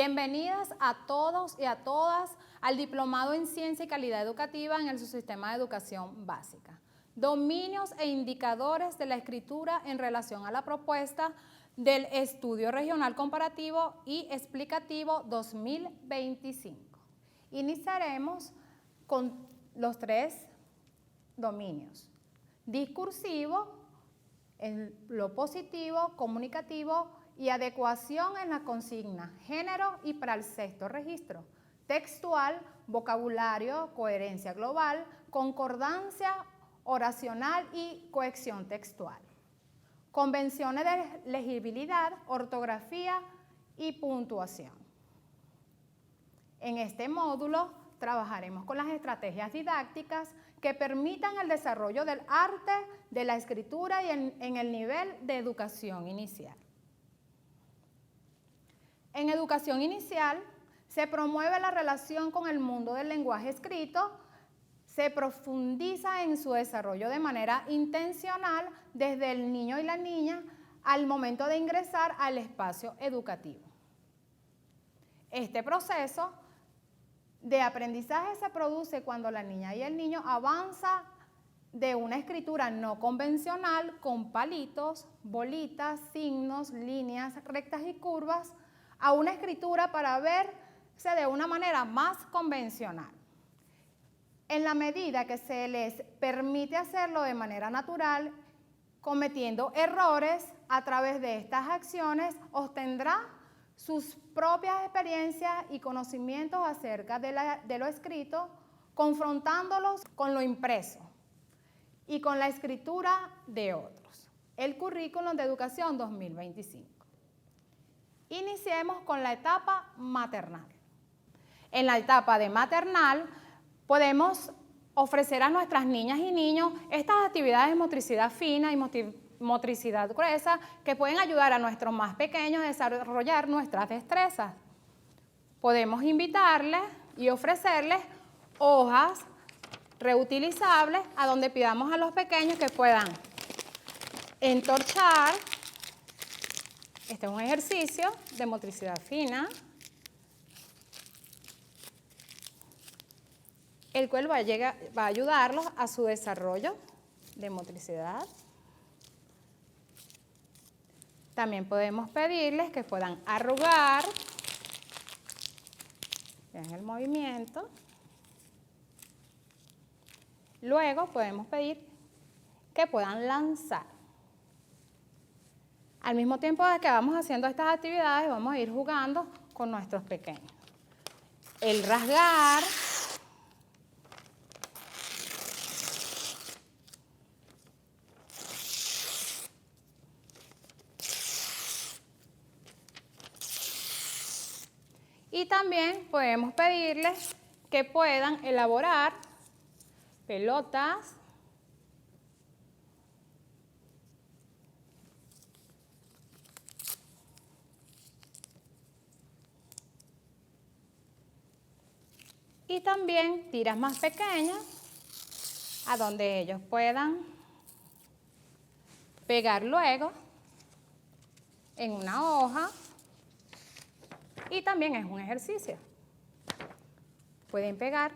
Bienvenidas a todos y a todas al Diplomado en Ciencia y Calidad Educativa en el Subsistema de Educación Básica. Dominios e indicadores de la escritura en relación a la propuesta del Estudio Regional Comparativo y Explicativo 2025. Iniciaremos con los tres dominios: discursivo, lo positivo, comunicativo y adecuación en la consigna, género y para el sexto registro, textual, vocabulario, coherencia global, concordancia oracional y cohesión textual, convenciones de legibilidad, ortografía y puntuación. En este módulo trabajaremos con las estrategias didácticas que permitan el desarrollo del arte de la escritura y en el nivel de educación inicial. En educación inicial se promueve la relación con el mundo del lenguaje escrito, se profundiza en su desarrollo de manera intencional desde el niño y la niña al momento de ingresar al espacio educativo. Este proceso de aprendizaje se produce cuando la niña y el niño avanza de una escritura no convencional con palitos, bolitas, signos, líneas rectas y curvas a una escritura para verse de una manera más convencional. En la medida que se les permite hacerlo de manera natural, cometiendo errores, a través de estas acciones obtendrá sus propias experiencias y conocimientos acerca de lo escrito, confrontándolos con lo impreso y con la escritura de otros. El Currículum de Educación 2025. Iniciemos con la etapa maternal. En la etapa de maternal podemos ofrecer a nuestras niñas y niños estas actividades de motricidad fina y motricidad gruesa que pueden ayudar a nuestros más pequeños a desarrollar nuestras destrezas. Podemos invitarles y ofrecerles hojas reutilizables a donde pidamos a los pequeños que puedan entorchar. Este es un ejercicio de motricidad fina, el cual va a ayudarlos a su desarrollo de motricidad. También podemos pedirles que puedan arrugar, vean el movimiento. Luego podemos pedir que puedan lanzar. Al mismo tiempo de que vamos haciendo estas actividades, vamos a ir jugando con nuestros pequeños. El rasgar, y también podemos pedirles que puedan elaborar pelotas, y también tiras más pequeñas a donde ellos puedan pegar luego en una hoja, y también es un ejercicio. Pueden pegar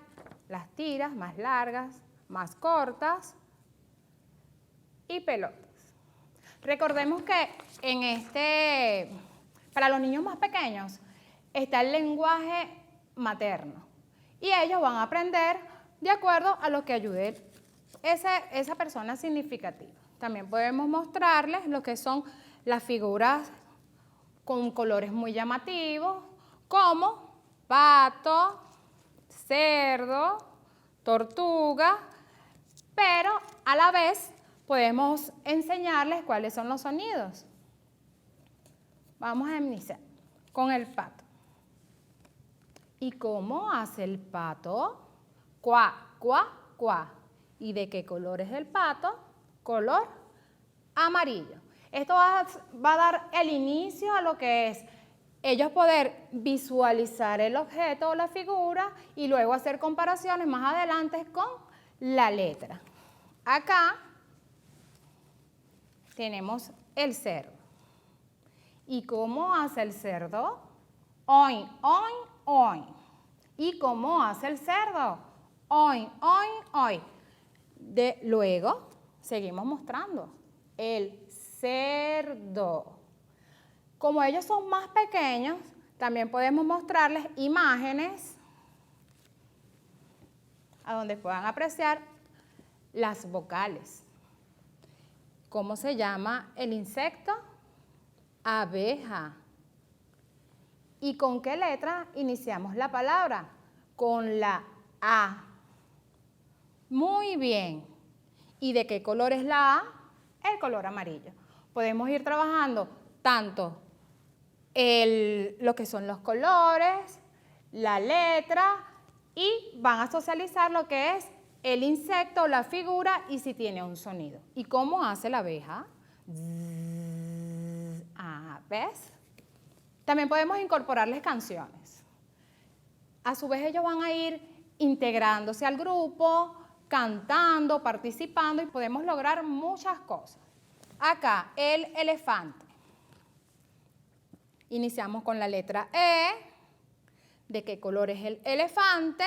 las tiras más largas, más cortas y pelotas. Recordemos que para los niños más pequeños está el lenguaje materno y ellos van a aprender de acuerdo a lo que ayude esa persona significativa. También podemos mostrarles lo que son las figuras con colores muy llamativos, como pato, cerdo, tortuga, pero a la vez podemos enseñarles cuáles son los sonidos. Vamos a iniciar con el pato. ¿Y cómo hace el pato? Cuá, cuá, cuá. ¿Y de qué color es el pato? Color amarillo. Esto va a dar el inicio a lo que es ellos poder visualizar el objeto o la figura y luego hacer comparaciones más adelante con la letra. Acá tenemos el cerdo. ¿Y cómo hace el cerdo? Oin, oin, oin. ¿Y cómo hace el cerdo? Oin, oin, oin. Luego, seguimos mostrando. El cerdo. Como ellos son más pequeños, también podemos mostrarles imágenes a donde puedan apreciar las vocales. ¿Cómo se llama el insecto? Abeja. ¿Y con qué letra iniciamos la palabra? Con la A. Muy bien. ¿Y de qué color es la A? El color amarillo. Podemos ir trabajando tanto lo que son los colores, la letra, y van a socializar lo que es el insecto, la figura y si tiene un sonido. ¿Y cómo hace la abeja? ¿Ves? También podemos incorporarles canciones. A su vez ellos van a ir integrándose al grupo, cantando, participando y podemos lograr muchas cosas. Acá, el elefante. Iniciamos con la letra E. ¿De qué color es el elefante?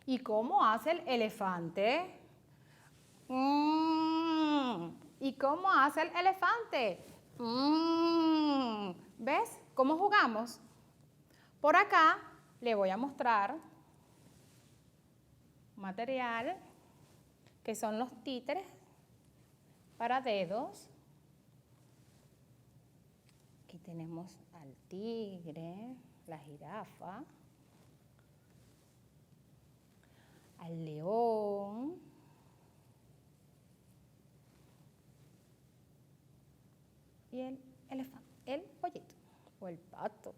¿Y cómo hace el elefante? ¿Y cómo hace el elefante? ¿Ves cómo jugamos? Por acá le voy a mostrar material que son los títeres para dedos. Aquí tenemos al tigre, la jirafa, al león, y el elefante, el pollito o el pato.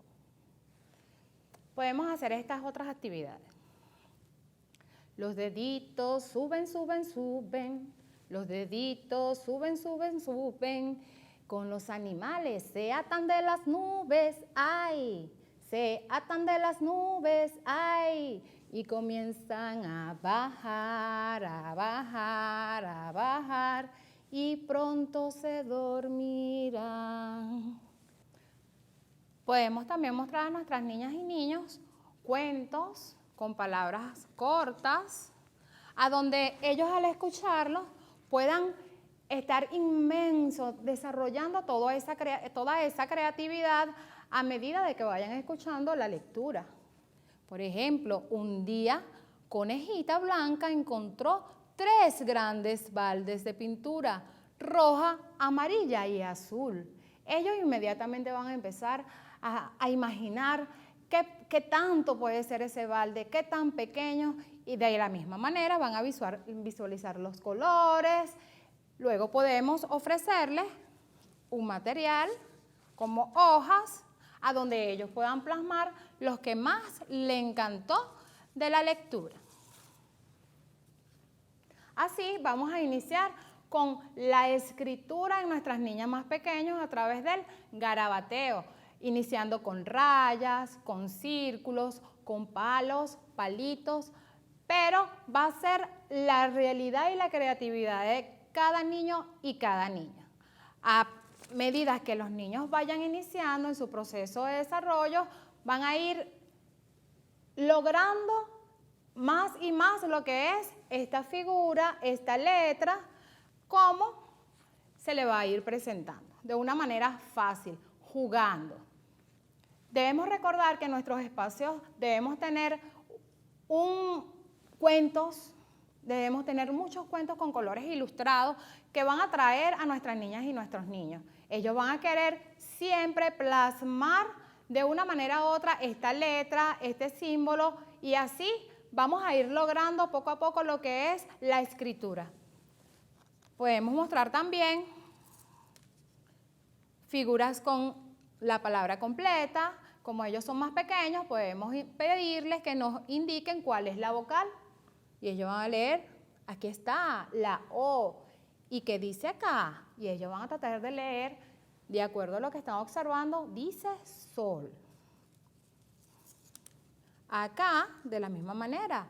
Podemos hacer estas otras actividades. Los deditos suben, suben, suben. Los deditos suben, suben, suben. Con los animales se atan de las nubes, ¡ay! Se atan de las nubes, ¡ay! Y comienzan a bajar, a bajar, a bajar. Y pronto se dormirán. Podemos también mostrar a nuestras niñas y niños cuentos con palabras cortas, a donde ellos al escucharlos puedan estar inmensos, desarrollando toda esa creatividad a medida de que vayan escuchando la lectura. Por ejemplo, un día Conejita Blanca encontró 3 grandes baldes de pintura, roja, amarilla y azul. Ellos inmediatamente van a empezar a imaginar qué tanto puede ser ese balde, qué tan pequeño, y de la misma manera van a visualizar los colores. Luego podemos ofrecerles un material como hojas a donde ellos puedan plasmar los que más les encantó de la lectura. Así vamos a iniciar con la escritura en nuestras niñas más pequeñas a través del garabateo, iniciando con rayas, con círculos, con palos, palitos, pero va a ser la realidad y la creatividad de cada niño y cada niña. A medida que los niños vayan iniciando en su proceso de desarrollo, van a ir logrando más y más lo que es esta figura, esta letra, cómo se le va a ir presentando de una manera fácil, jugando. Debemos recordar que en nuestros espacios debemos tener cuentos, debemos tener muchos cuentos con colores ilustrados que van a atraer a nuestras niñas y nuestros niños. Ellos van a querer siempre plasmar de una manera u otra esta letra, este símbolo, y así vamos a ir logrando poco a poco lo que es la escritura. Podemos mostrar también figuras con la palabra completa. Como ellos son más pequeños, podemos pedirles que nos indiquen cuál es la vocal. Y ellos van a leer, aquí está, la O. ¿Y qué dice acá? Y ellos van a tratar de leer, de acuerdo a lo que están observando, dice sol. Acá, de la misma manera,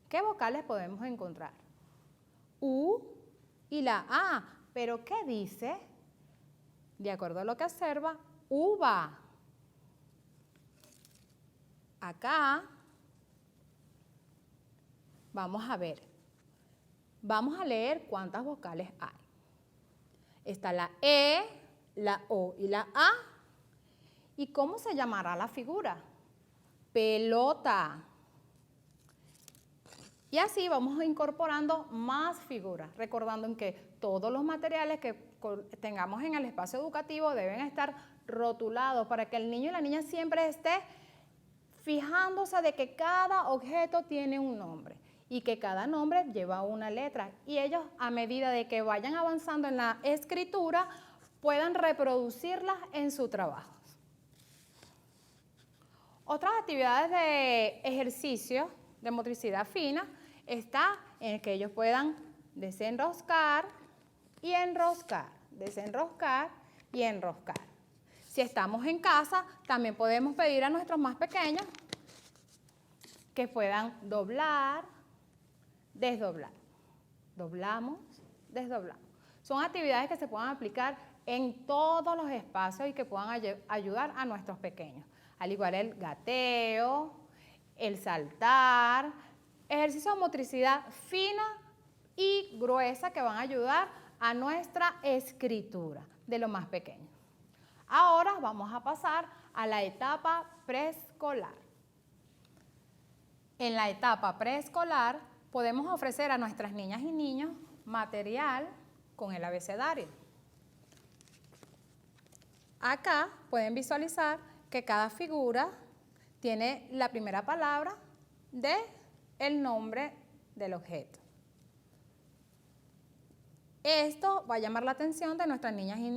¿qué vocales podemos encontrar? U y la A. ¿Pero qué dice? De acuerdo a lo que observa, uva. Acá vamos a ver, vamos a leer cuántas vocales hay. Está la E, la O y la A. ¿Y cómo se llamará la figura? Pelota. Y así vamos incorporando más figuras, recordando en que todos los materiales que tengamos en el espacio educativo deben estar rotulados para que el niño y la niña siempre esté fijándose de que cada objeto tiene un nombre y que cada nombre lleva una letra. Y ellos, a medida de que vayan avanzando en la escritura, puedan reproducirlas en su trabajo. Otras actividades de ejercicio de motricidad fina está en que ellos puedan desenroscar y enroscar, desenroscar y enroscar. Si estamos en casa, también podemos pedir a nuestros más pequeños que puedan doblar, desdoblar. Doblamos, desdoblamos. Son actividades que se puedan aplicar en todos los espacios y que puedan ayudar a nuestros pequeños. Al igual el gateo, el saltar, ejercicios de motricidad fina y gruesa que van a ayudar a nuestra escritura de lo más pequeño. Ahora vamos a pasar a la etapa preescolar. En la etapa preescolar podemos ofrecer a nuestras niñas y niños material con el abecedario. Acá pueden visualizar que cada figura tiene la primera palabra del nombre del objeto. Esto va a llamar la atención de nuestras niñas y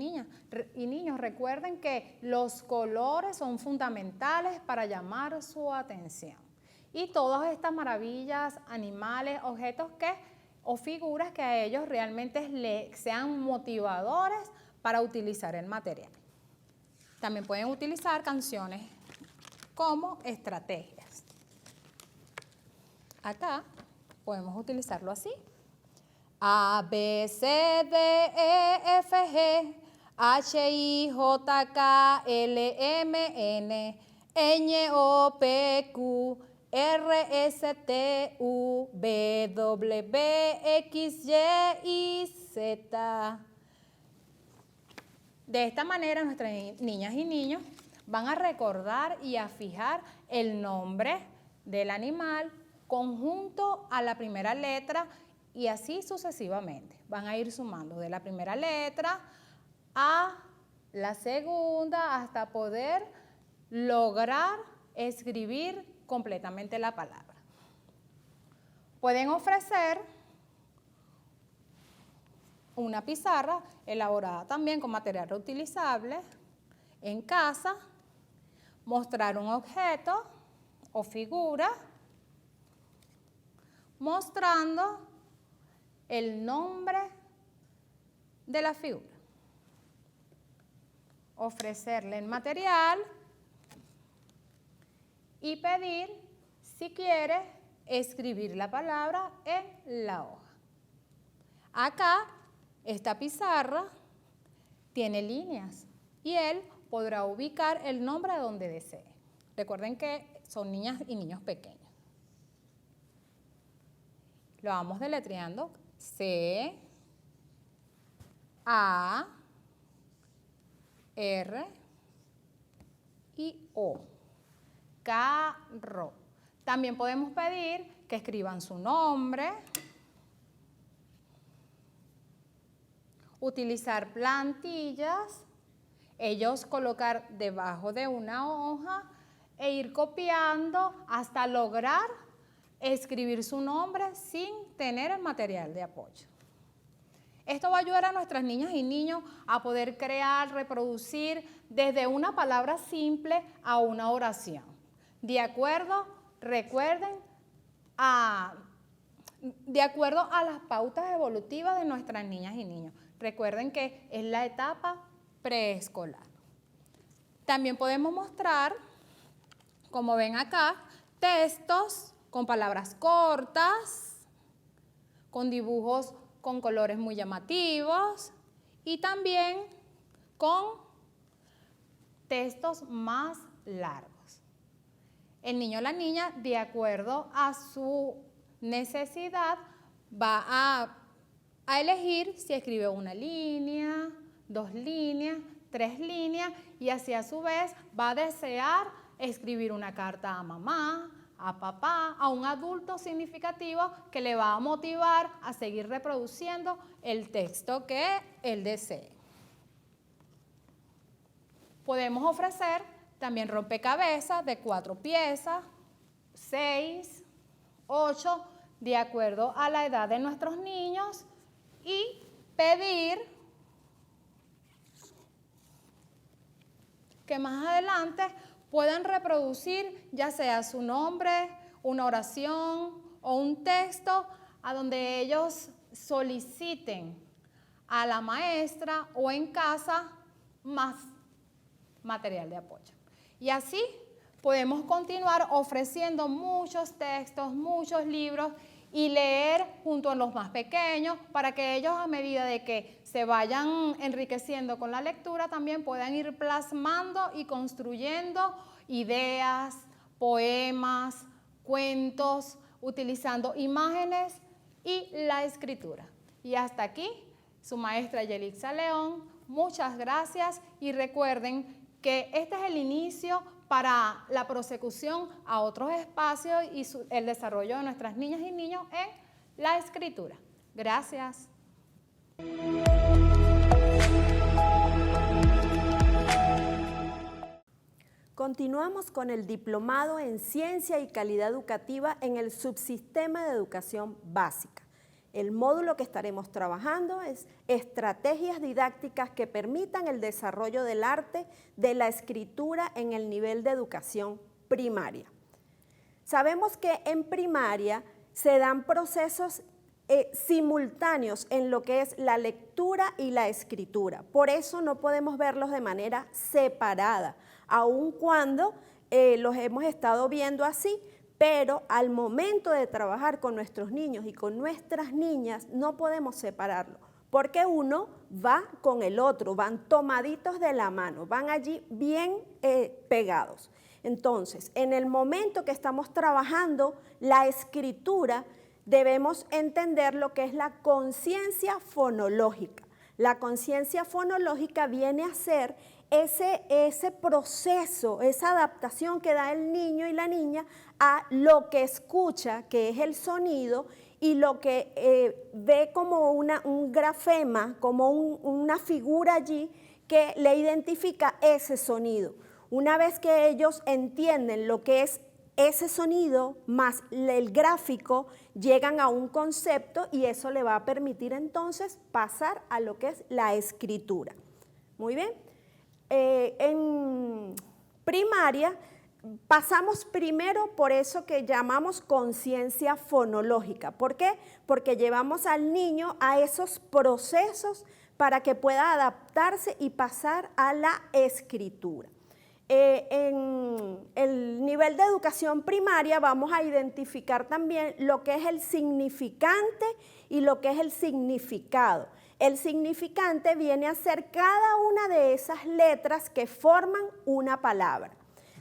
niños. Recuerden que los colores son fundamentales para llamar su atención. Y todas estas maravillas, animales, objetos o figuras que a ellos realmente sean motivadores para utilizar el material. También pueden utilizar canciones como estrategias. Acá podemos utilizarlo así. A, B, C, D, E, F, G, H, I, J, K, L, M, N, Ñ, O, P, Q, R, S, T, U, V, W, X, Y, Z. De esta manera nuestras niñas y niños van a recordar y a fijar el nombre del animal conjunto a la primera letra y así sucesivamente. Van a ir sumando de la primera letra a la segunda hasta poder lograr escribir completamente la palabra. Pueden ofrecer una pizarra elaborada también con material reutilizable en casa, mostrar un objeto o figura, mostrando el nombre de la figura. Ofrecerle el material y pedir si quiere escribir la palabra en la hoja. Acá, esta pizarra tiene líneas y él podrá ubicar el nombre donde desee. Recuerden que son niñas y niños pequeños. Lo vamos deletreando. C, A, R y O. Carro. También podemos pedir que escriban su nombre, utilizar plantillas, ellos colocar debajo de una hoja e ir copiando hasta lograr escribir su nombre sin tener el material de apoyo. Esto va a ayudar a nuestras niñas y niños a poder crear, reproducir desde una palabra simple a una oración. De acuerdo, recuerden, de acuerdo a las pautas evolutivas de nuestras niñas y niños. Recuerden que es la etapa preescolar. También podemos mostrar, como ven acá, textos con palabras cortas, con dibujos con colores muy llamativos y también con textos más largos. El niño o la niña, de acuerdo a su necesidad, va a elegir si escribe una línea, 2 líneas, 3 líneas, y así a su vez va a desear escribir una carta a mamá, a papá, a un adulto significativo que le va a motivar a seguir reproduciendo el texto que él desee. Podemos ofrecer también rompecabezas de 4 piezas, 6, 8, de acuerdo a la edad de nuestros niños, y pedir que más adelante puedan reproducir ya sea su nombre, una oración o un texto a donde ellos soliciten a la maestra o en casa más material de apoyo. Y así podemos continuar ofreciendo muchos textos, muchos libros y leer junto a los más pequeños para que ellos, a medida de que se vayan enriqueciendo con la lectura, también puedan ir plasmando y construyendo ideas, poemas, cuentos, utilizando imágenes y la escritura. Y hasta aquí, su maestra Yelixa León. Muchas gracias y recuerden que este es el inicio para la prosecución a otros espacios y el desarrollo de nuestras niñas y niños en la escritura. Gracias. Continuamos con el diplomado en Ciencia y Calidad Educativa en el Subsistema de Educación Básica. El módulo que estaremos trabajando es estrategias didácticas que permitan el desarrollo del arte de la escritura en el nivel de educación primaria. Sabemos que en primaria se dan procesos simultáneos en lo que es la lectura y la escritura. Por eso no podemos verlos de manera separada, aun cuando los hemos estado viendo así, pero al momento de trabajar con nuestros niños y con nuestras niñas no podemos separarlo, porque uno va con el otro, van tomaditos de la mano, van allí bien pegados. Entonces, en el momento que estamos trabajando la escritura, debemos entender lo que es la conciencia fonológica. La conciencia fonológica viene a ser ese proceso, esa adaptación que da el niño y la niña a lo que escucha, que es el sonido, y lo que ve como un grafema, como una figura allí que le identifica ese sonido. Una vez que ellos entienden lo que es ese sonido más el gráfico, llegan a un concepto y eso le va a permitir entonces pasar a lo que es la escritura. Muy bien. En primaria pasamos primero por eso que llamamos conciencia fonológica. ¿Por qué? Porque llevamos al niño a esos procesos para que pueda adaptarse y pasar a la escritura. En el nivel de educación primaria vamos a identificar también lo que es el significante y lo que es el significado. El significante viene a ser cada una de esas letras que forman una palabra.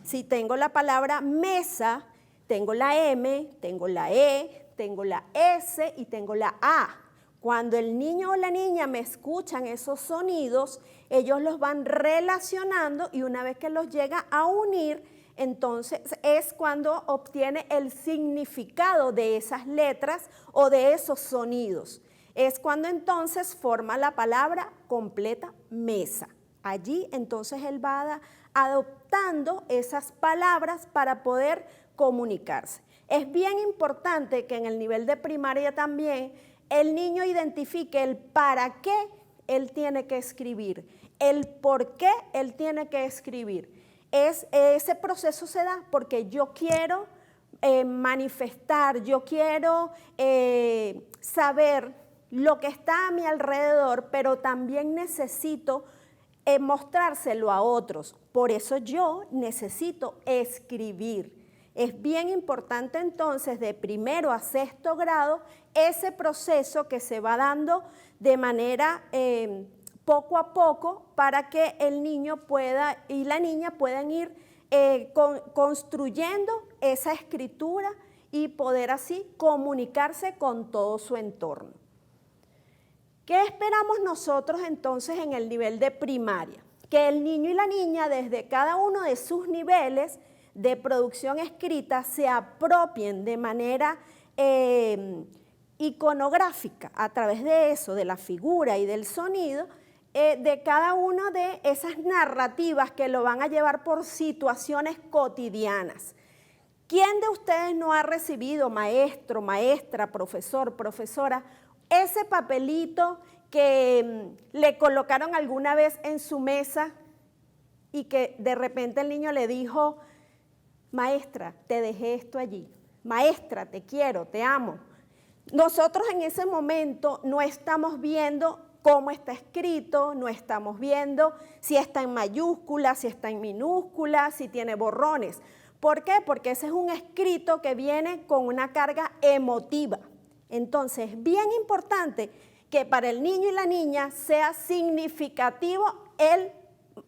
Si tengo la palabra mesa, tengo la M, tengo la E, tengo la S y tengo la A. Cuando el niño o la niña me escuchan esos sonidos, ellos los van relacionando y una vez que los llega a unir, entonces es cuando obtiene el significado de esas letras o de esos sonidos. Es cuando entonces forma la palabra completa mesa. Allí entonces él va adoptando esas palabras para poder comunicarse. Es bien importante que en el nivel de primaria también el niño identifique el para qué él tiene que escribir, el por qué él tiene que escribir. Ese proceso se da porque yo quiero manifestar, yo quiero saber lo que está a mi alrededor, pero también necesito mostrárselo a otros. Por eso yo necesito escribir. Es bien importante entonces de primero a sexto grado ese proceso que se va dando de manera poco a poco para que el niño pueda y la niña puedan ir construyendo esa escritura y poder así comunicarse con todo su entorno. ¿Qué esperamos nosotros entonces en el nivel de primaria? Que el niño y la niña desde cada uno de sus niveles de producción escrita se apropien de manera iconográfica a través de eso, de la figura y del sonido, de cada una de esas narrativas que lo van a llevar por situaciones cotidianas. ¿Quién de ustedes no ha recibido, maestro, maestra, profesor, profesora, ese papelito que le colocaron alguna vez en su mesa y que de repente el niño le dijo, maestra, te dejé esto allí, maestra, te quiero, te amo? Nosotros en ese momento no estamos viendo cómo está escrito, no estamos viendo si está en mayúscula, si está en minúscula, si tiene borrones. ¿Por qué? Porque ese es un escrito que viene con una carga emotiva. Entonces, es bien importante que para el niño y la niña sea significativo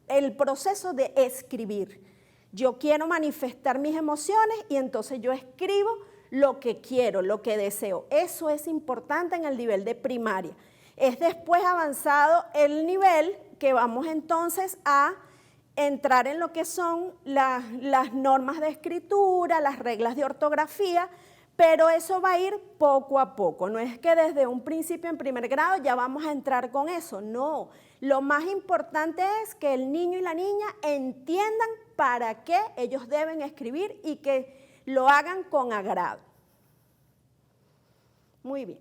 el proceso de escribir. Yo quiero manifestar mis emociones y entonces yo escribo lo que quiero, lo que deseo. Eso es importante en el nivel de primaria. Es después avanzado el nivel que vamos entonces a entrar en lo que son las normas de escritura, las reglas de ortografía, pero eso va a ir poco a poco. No es que desde un principio en primer grado ya vamos a entrar con eso, no. Lo más importante es que el niño y la niña entiendan para qué ellos deben escribir y que lo hagan con agrado. Muy bien.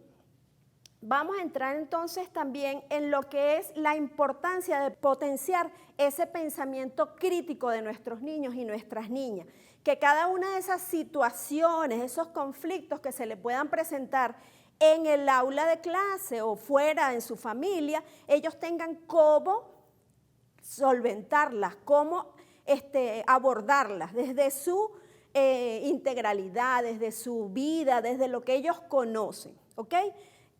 Vamos a entrar entonces también en lo que es la importancia de potenciar ese pensamiento crítico de nuestros niños y nuestras niñas. Que cada una de esas situaciones, esos conflictos que se le puedan presentar en el aula de clase o fuera en su familia, ellos tengan cómo solventarlas, cómo abordarlas desde su integralidad, desde su vida, desde lo que ellos conocen, ¿ok?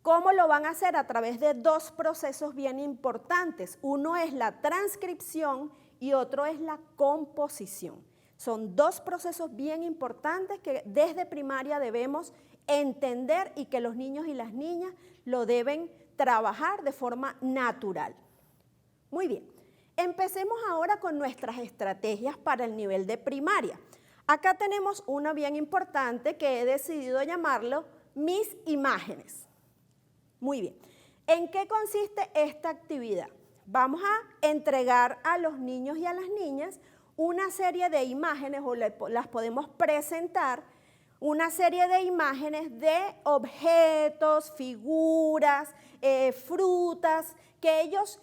¿Cómo lo van a hacer? A través de dos procesos bien importantes. Uno es la transcripción y otro es la composición. Son dos procesos bien importantes que desde primaria debemos entender y que los niños y las niñas lo deben trabajar de forma natural. Muy bien, empecemos ahora con nuestras estrategias para el nivel de primaria. Acá tenemos una bien importante que he decidido llamarlo mis imágenes. Muy bien, ¿en qué consiste esta actividad? Vamos a entregar a los niños y a las niñas una serie de imágenes, o las podemos presentar, una serie de imágenes de objetos, figuras, frutas, que ellos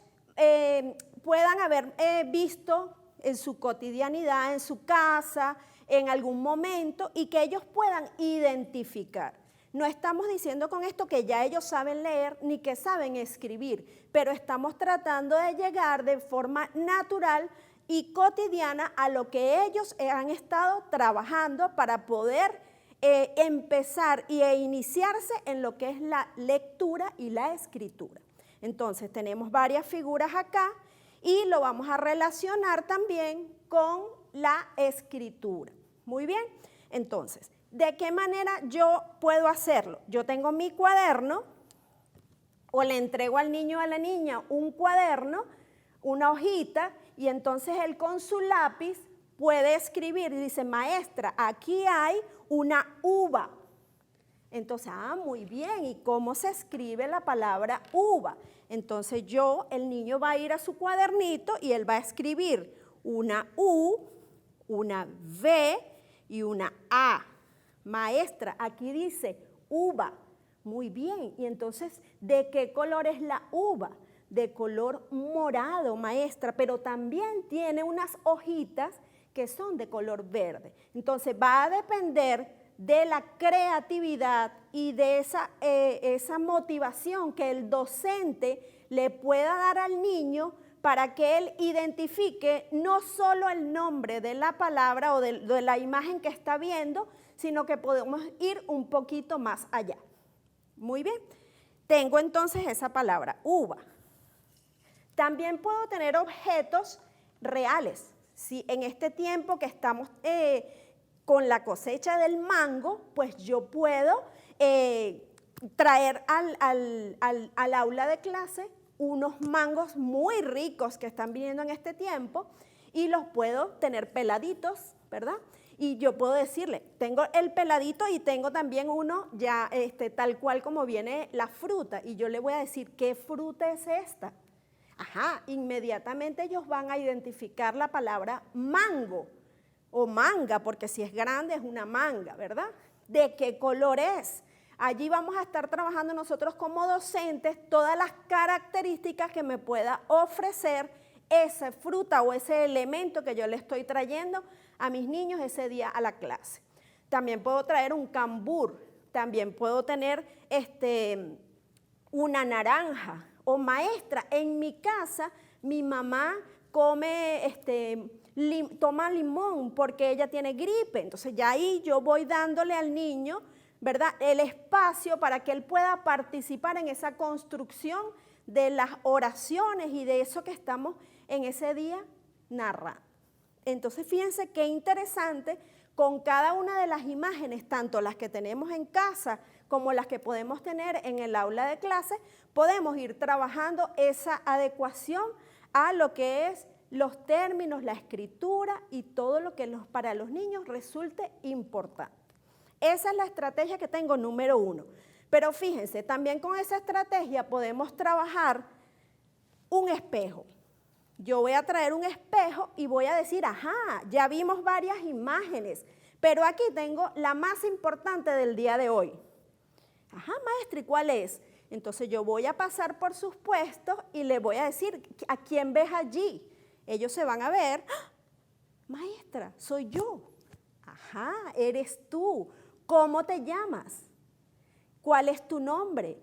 puedan haber visto en su cotidianidad, en su casa, en algún momento, y que ellos puedan identificar. No estamos diciendo con esto que ya ellos saben leer ni que saben escribir, pero estamos tratando de llegar de forma natural y cotidiana a lo que ellos han estado trabajando para poder empezar e iniciarse en lo que es la lectura y la escritura. Entonces tenemos varias figuras acá y lo vamos a relacionar también con la escritura. Muy bien, entonces, ¿de qué manera yo puedo hacerlo? Yo tengo mi cuaderno o le entrego al niño o a la niña un cuaderno, una hojita, y entonces él con su lápiz puede escribir y dice, maestra, aquí hay una uva. Entonces, muy bien, ¿y cómo se escribe la palabra uva? Entonces el niño va a ir a su cuadernito y él va a escribir una U, una V y una A. Maestra, aquí dice uva. Muy bien, y entonces, ¿de qué color es la uva? De color morado, maestra, pero también tiene unas hojitas que son de color verde. Entonces, va a depender de la creatividad y de esa motivación que el docente le pueda dar al niño para que él identifique no solo el nombre de la palabra o de la imagen que está viendo, sino que podemos ir un poquito más allá. Muy bien, tengo entonces esa palabra, uva. También puedo tener objetos reales, Si en este tiempo que estamos con la cosecha del mango, pues yo puedo traer al aula de clase unos mangos muy ricos que están viniendo en este tiempo y los puedo tener peladitos, ¿verdad? Y yo puedo decirle, tengo el peladito y tengo también uno ya tal cual como viene la fruta. Y yo le voy a decir, ¿qué fruta es esta? Ajá, inmediatamente ellos van a identificar la palabra mango o manga, porque si es grande es una manga, ¿verdad? ¿De qué color es? Allí vamos a estar trabajando nosotros como docentes todas las características que me pueda ofrecer esa fruta o ese elemento que yo le estoy trayendo a mis niños ese día a la clase. También puedo traer un cambur, también puedo tener una naranja. O maestra, en mi casa mi mamá toma limón porque ella tiene gripe, entonces ya ahí yo voy dándole al niño, ¿verdad?, el espacio para que él pueda participar en esa construcción de las oraciones y de eso que estamos en ese día narrando. Entonces fíjense qué interesante, con cada una de las imágenes, tanto las que tenemos en casa como las que podemos tener en el aula de clase, podemos ir trabajando esa adecuación a lo que es los términos, la escritura y todo lo que para los niños resulte importante. Esa es la estrategia que tengo número 1. Pero fíjense, también con esa estrategia podemos trabajar un espejo. Yo voy a traer un espejo y voy a decir, ajá, ya vimos varias imágenes, pero aquí tengo la más importante del día de hoy. Ajá, maestra, ¿y cuál es? Entonces yo voy a pasar por sus puestos y les voy a decir, ¿a quién ves allí? Ellos se van a ver, ¡ah! Maestra, soy yo. Ajá, eres tú. ¿Cómo te llamas? ¿Cuál es tu nombre?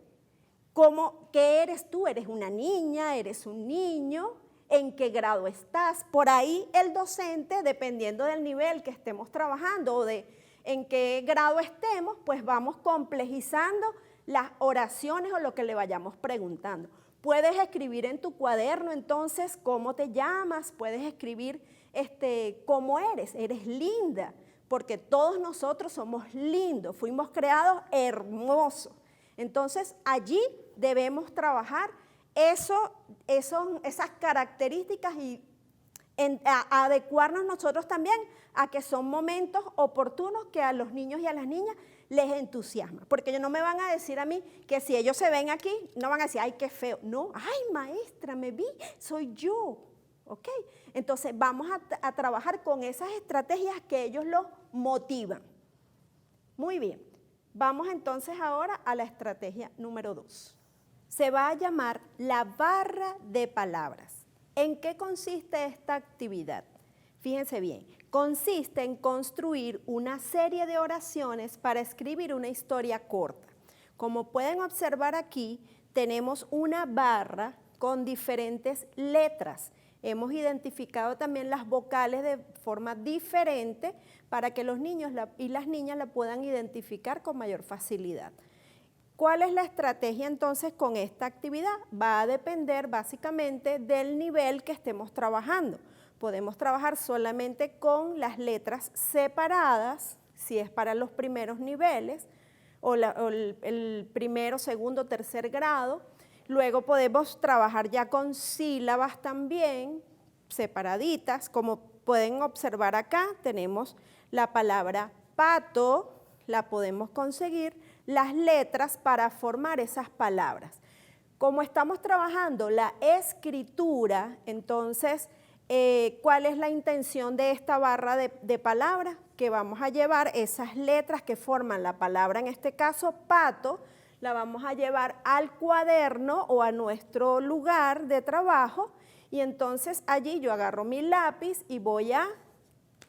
¿Qué eres tú? ¿Eres una niña? ¿Eres un niño? ¿En qué grado estás? Por ahí el docente, dependiendo del nivel que estemos trabajando o de en qué grado estemos, pues vamos complejizando las oraciones o lo que le vayamos preguntando. Puedes escribir en tu cuaderno entonces cómo te llamas, puedes escribir cómo eres linda, porque todos nosotros somos lindos, fuimos creados hermosos. Entonces allí debemos trabajar esas características y adecuarnos nosotros también a que son momentos oportunos que a los niños y a las niñas les entusiasma. Porque ellos no me van a decir a mí que si ellos se ven aquí, no van a decir, ay, qué feo. No, ay, maestra, me vi, soy yo. ¿Ok? Entonces vamos a trabajar con esas estrategias que ellos los motivan. Muy bien. Vamos entonces ahora a la estrategia número 2. Se va a llamar la barra de palabras. ¿En qué consiste esta actividad? Fíjense bien, consiste en construir una serie de oraciones para escribir una historia corta. Como pueden observar aquí, tenemos una barra con diferentes letras. Hemos identificado también las vocales de forma diferente para que los niños y las niñas la puedan identificar con mayor facilidad. ¿Cuál es la estrategia entonces con esta actividad? Va a depender básicamente del nivel que estemos trabajando. Podemos trabajar solamente con las letras separadas, si es para los primeros niveles, o el primero, segundo, tercer grado. Luego podemos trabajar ya con sílabas también, separaditas. Como pueden observar acá, tenemos la palabra pato, la podemos conseguir, las letras para formar esas palabras. Como estamos trabajando la escritura, entonces, ¿cuál es la intención de esta barra de palabras? Que vamos a llevar esas letras que forman la palabra, en este caso pato, la vamos a llevar al cuaderno o a nuestro lugar de trabajo y entonces allí yo agarro mi lápiz y voy a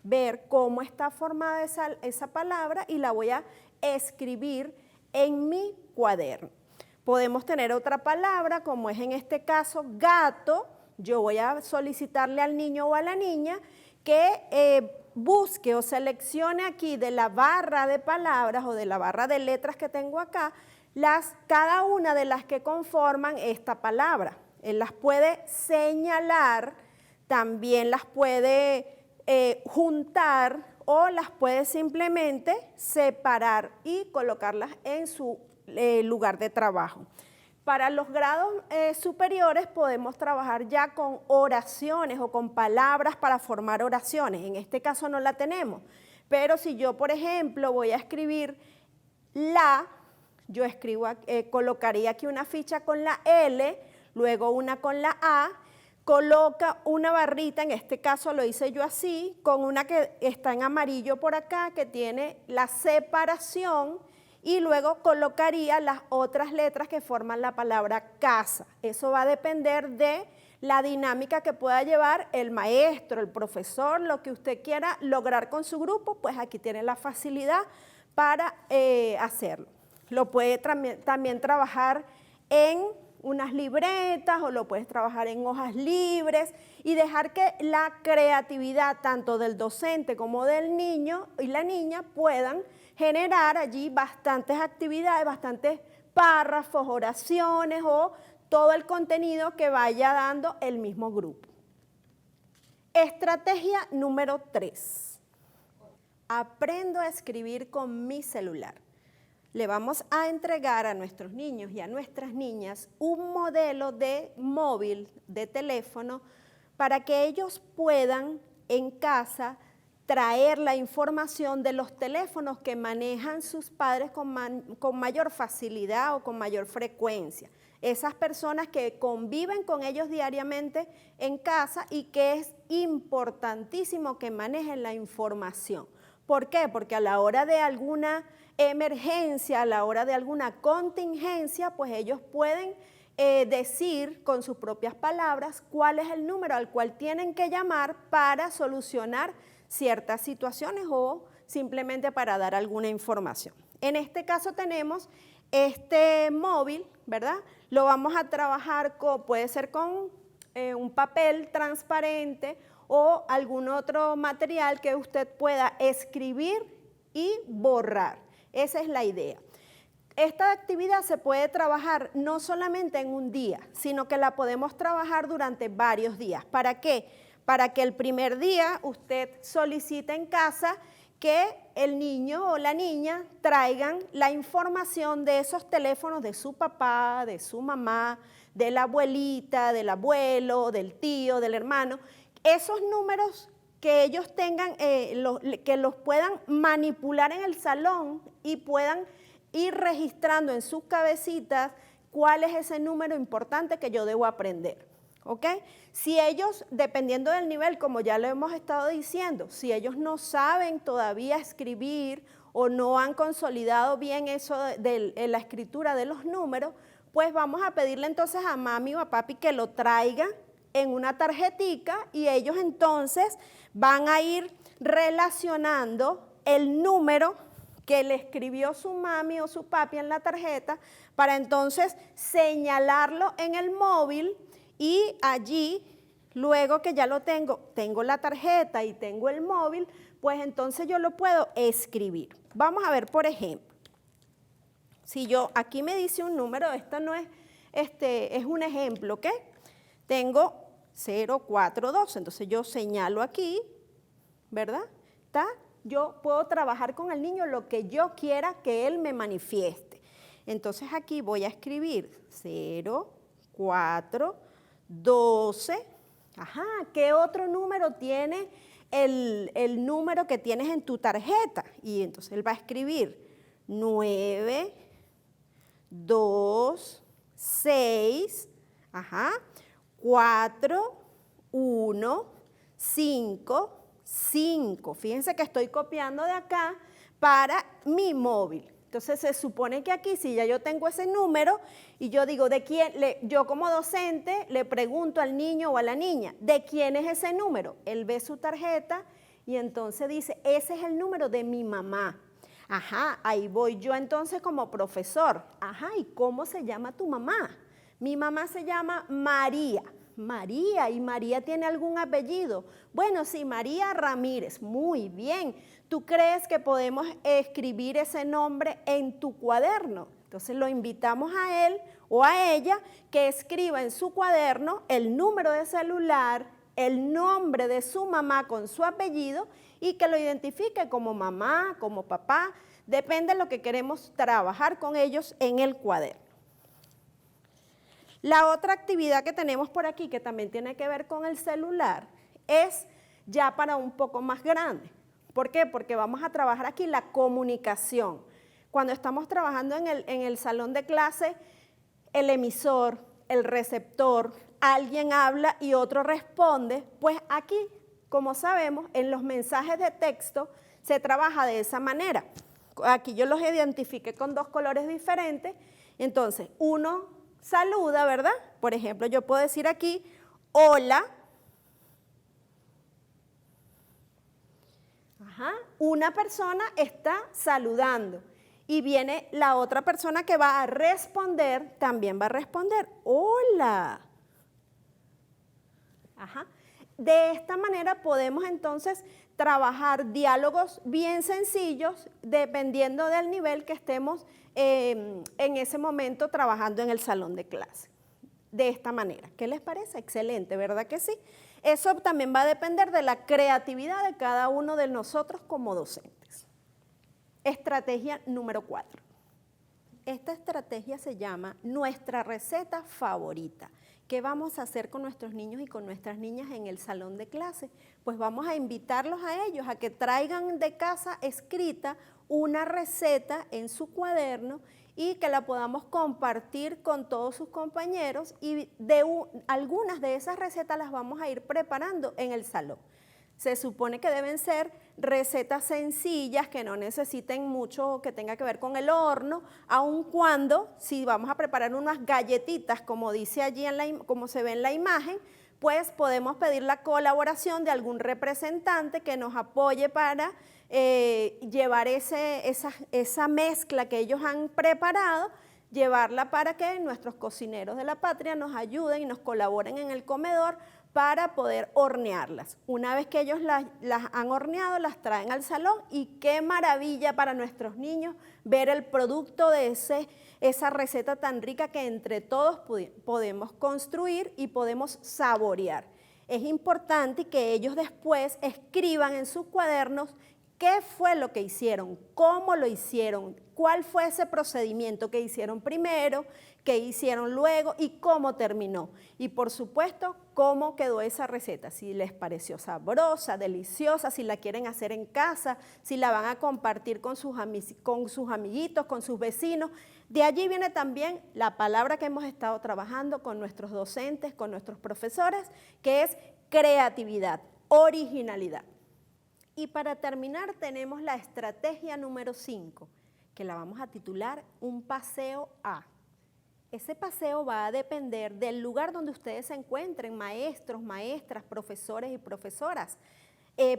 ver cómo está formada esa palabra y la voy a escribir en mi cuaderno. Podemos tener otra palabra, como es en este caso gato. Yo voy a solicitarle al niño o a la niña que busque o seleccione aquí de la barra de palabras o de la barra de letras que tengo acá, cada una de las que conforman esta palabra. Él las puede señalar también las puede juntar o las puede simplemente separar y colocarlas en su lugar de trabajo. Para los grados superiores podemos trabajar ya con oraciones o con palabras para formar oraciones. En este caso no la tenemos, pero si yo, por ejemplo, voy a escribir la, yo colocaría aquí una ficha con la L, luego una con la A, coloca una barrita, en este caso lo hice yo así, con una que está en amarillo por acá, que tiene la separación, y luego colocaría las otras letras que forman la palabra casa. Eso va a depender de la dinámica que pueda llevar el maestro, el profesor, lo que usted quiera lograr con su grupo, pues aquí tiene la facilidad para hacerlo. Lo puede también trabajar en unas libretas o lo puedes trabajar en hojas libres y dejar que la creatividad tanto del docente como del niño y la niña puedan generar allí bastantes actividades, bastantes párrafos, oraciones o todo el contenido que vaya dando el mismo grupo. Estrategia número 3. Aprendo a escribir con mi celular. Le vamos a entregar a nuestros niños y a nuestras niñas un modelo de móvil, de teléfono, para que ellos puedan en casa traer la información de los teléfonos que manejan sus padres con mayor facilidad o con mayor frecuencia. Esas personas que conviven con ellos diariamente en casa y que es importantísimo que manejen la información. ¿Por qué? Porque a la hora de alguna emergencia, a la hora de alguna contingencia, pues ellos pueden decir con sus propias palabras cuál es el número al cual tienen que llamar para solucionar ciertas situaciones o simplemente para dar alguna información. En este caso tenemos este móvil, ¿verdad? Lo vamos a trabajar puede ser con un papel transparente o algún otro material que usted pueda escribir y borrar. Esa es la idea. Esta actividad se puede trabajar no solamente en un día, sino que la podemos trabajar durante varios días. ¿Para qué? Para que el primer día usted solicite en casa que el niño o la niña traigan la información de esos teléfonos de su papá, de su mamá, de la abuelita, del abuelo, del tío, del hermano. Esos números que ellos tengan, que los puedan manipular en el salón y puedan ir registrando en sus cabecitas cuál es ese número importante que yo debo aprender. ¿Ok? Si ellos, dependiendo del nivel, como ya lo hemos estado diciendo, si ellos no saben todavía escribir o no han consolidado bien eso de la escritura de los números, pues vamos a pedirle entonces a mami o a papi que lo traigan en una tarjetica y ellos entonces van a ir relacionando el número que le escribió su mami o su papi en la tarjeta para entonces señalarlo en el móvil. Y allí, luego que ya lo tengo la tarjeta y tengo el móvil, pues entonces yo lo puedo escribir. Vamos a ver, por ejemplo, si yo, aquí me dice un número, esto no es, es un ejemplo, ¿ok? Tengo 042, entonces yo señalo aquí, ¿verdad? Yo puedo trabajar con el niño lo que yo quiera que él me manifieste. Entonces aquí voy a escribir 0, 4, 12, ajá, ¿qué otro número tiene el número que tienes en tu tarjeta? Y entonces él va a escribir 9, 2, 6, ajá, 4, 1, 5, 5. Fíjense que estoy copiando de acá para mi móvil. Entonces se supone que aquí, si ya yo tengo ese número y yo digo, ¿de quién? Yo como docente le pregunto al niño o a la niña, ¿de quién es ese número? Él ve su tarjeta y entonces dice, ese es el número de mi mamá. Ajá, ahí voy yo entonces como profesor. Ajá, ¿y cómo se llama tu mamá? Mi mamá se llama María. María, ¿y María tiene algún apellido? Bueno, sí, María Ramírez. Muy bien. ¿Tú crees que podemos escribir ese nombre en tu cuaderno? Entonces lo invitamos a él o a ella que escriba en su cuaderno el número de celular el nombre de su mamá con su apellido y que lo identifique como mamá, como papá, depende de lo que queremos trabajar con ellos en el cuaderno. La otra actividad que tenemos por aquí, que también tiene que ver con el celular, es ya para un poco más grande. ¿Por qué? Porque vamos a trabajar aquí la comunicación. Cuando estamos trabajando en el salón de clase, el emisor, el receptor, alguien habla y otro responde, pues aquí, como sabemos, en los mensajes de texto se trabaja de esa manera. Aquí yo los identifiqué con dos colores diferentes, entonces uno saluda, ¿verdad? Por ejemplo, yo puedo decir aquí, hola. Ajá. Una persona está saludando y viene la otra persona que va a responder, también va a responder, hola. Ajá. De esta manera podemos entonces trabajar diálogos bien sencillos dependiendo del nivel que estemos en ese momento trabajando en el salón de clase. De esta manera. ¿Qué les parece? Excelente, ¿verdad que sí? Eso también va a depender de la creatividad de cada uno de nosotros como docentes. Estrategia número 4. Esta estrategia se llama nuestra receta favorita. ¿Qué vamos a hacer con nuestros niños y con nuestras niñas en el salón de clase? Pues vamos a invitarlos a ellos a que traigan de casa escrita una receta en su cuaderno y que la podamos compartir con todos sus compañeros y algunas de esas recetas las vamos a ir preparando en el salón. Se supone que deben ser recetas sencillas, que no necesiten mucho que tenga que ver con el horno, aun cuando si vamos a preparar unas galletitas, como dice allí, como se ve en la imagen, pues podemos pedir la colaboración de algún representante que nos apoye para llevar esa mezcla que ellos han preparado, llevarla para que nuestros cocineros de la patria nos ayuden y nos colaboren en el comedor para poder hornearlas. Una vez que ellos las han horneado, las traen al salón y qué maravilla para nuestros niños ver el producto de esa receta tan rica que entre todos podemos construir y podemos saborear. Es importante que ellos después escriban en sus cuadernos qué fue lo que hicieron, cómo lo hicieron, cuál fue ese procedimiento que hicieron primero, qué hicieron luego y cómo terminó. Y por supuesto, cómo quedó esa receta, si les pareció sabrosa, deliciosa, si la quieren hacer en casa, si la van a compartir con sus amiguitos, con sus vecinos. De allí viene también la palabra que hemos estado trabajando con nuestros docentes, con nuestros profesores, que es creatividad, originalidad. Y para terminar tenemos la estrategia número 5, que la vamos a titular Un paseo a. Ese paseo va a depender del lugar donde ustedes se encuentren, maestros, maestras, profesores y profesoras.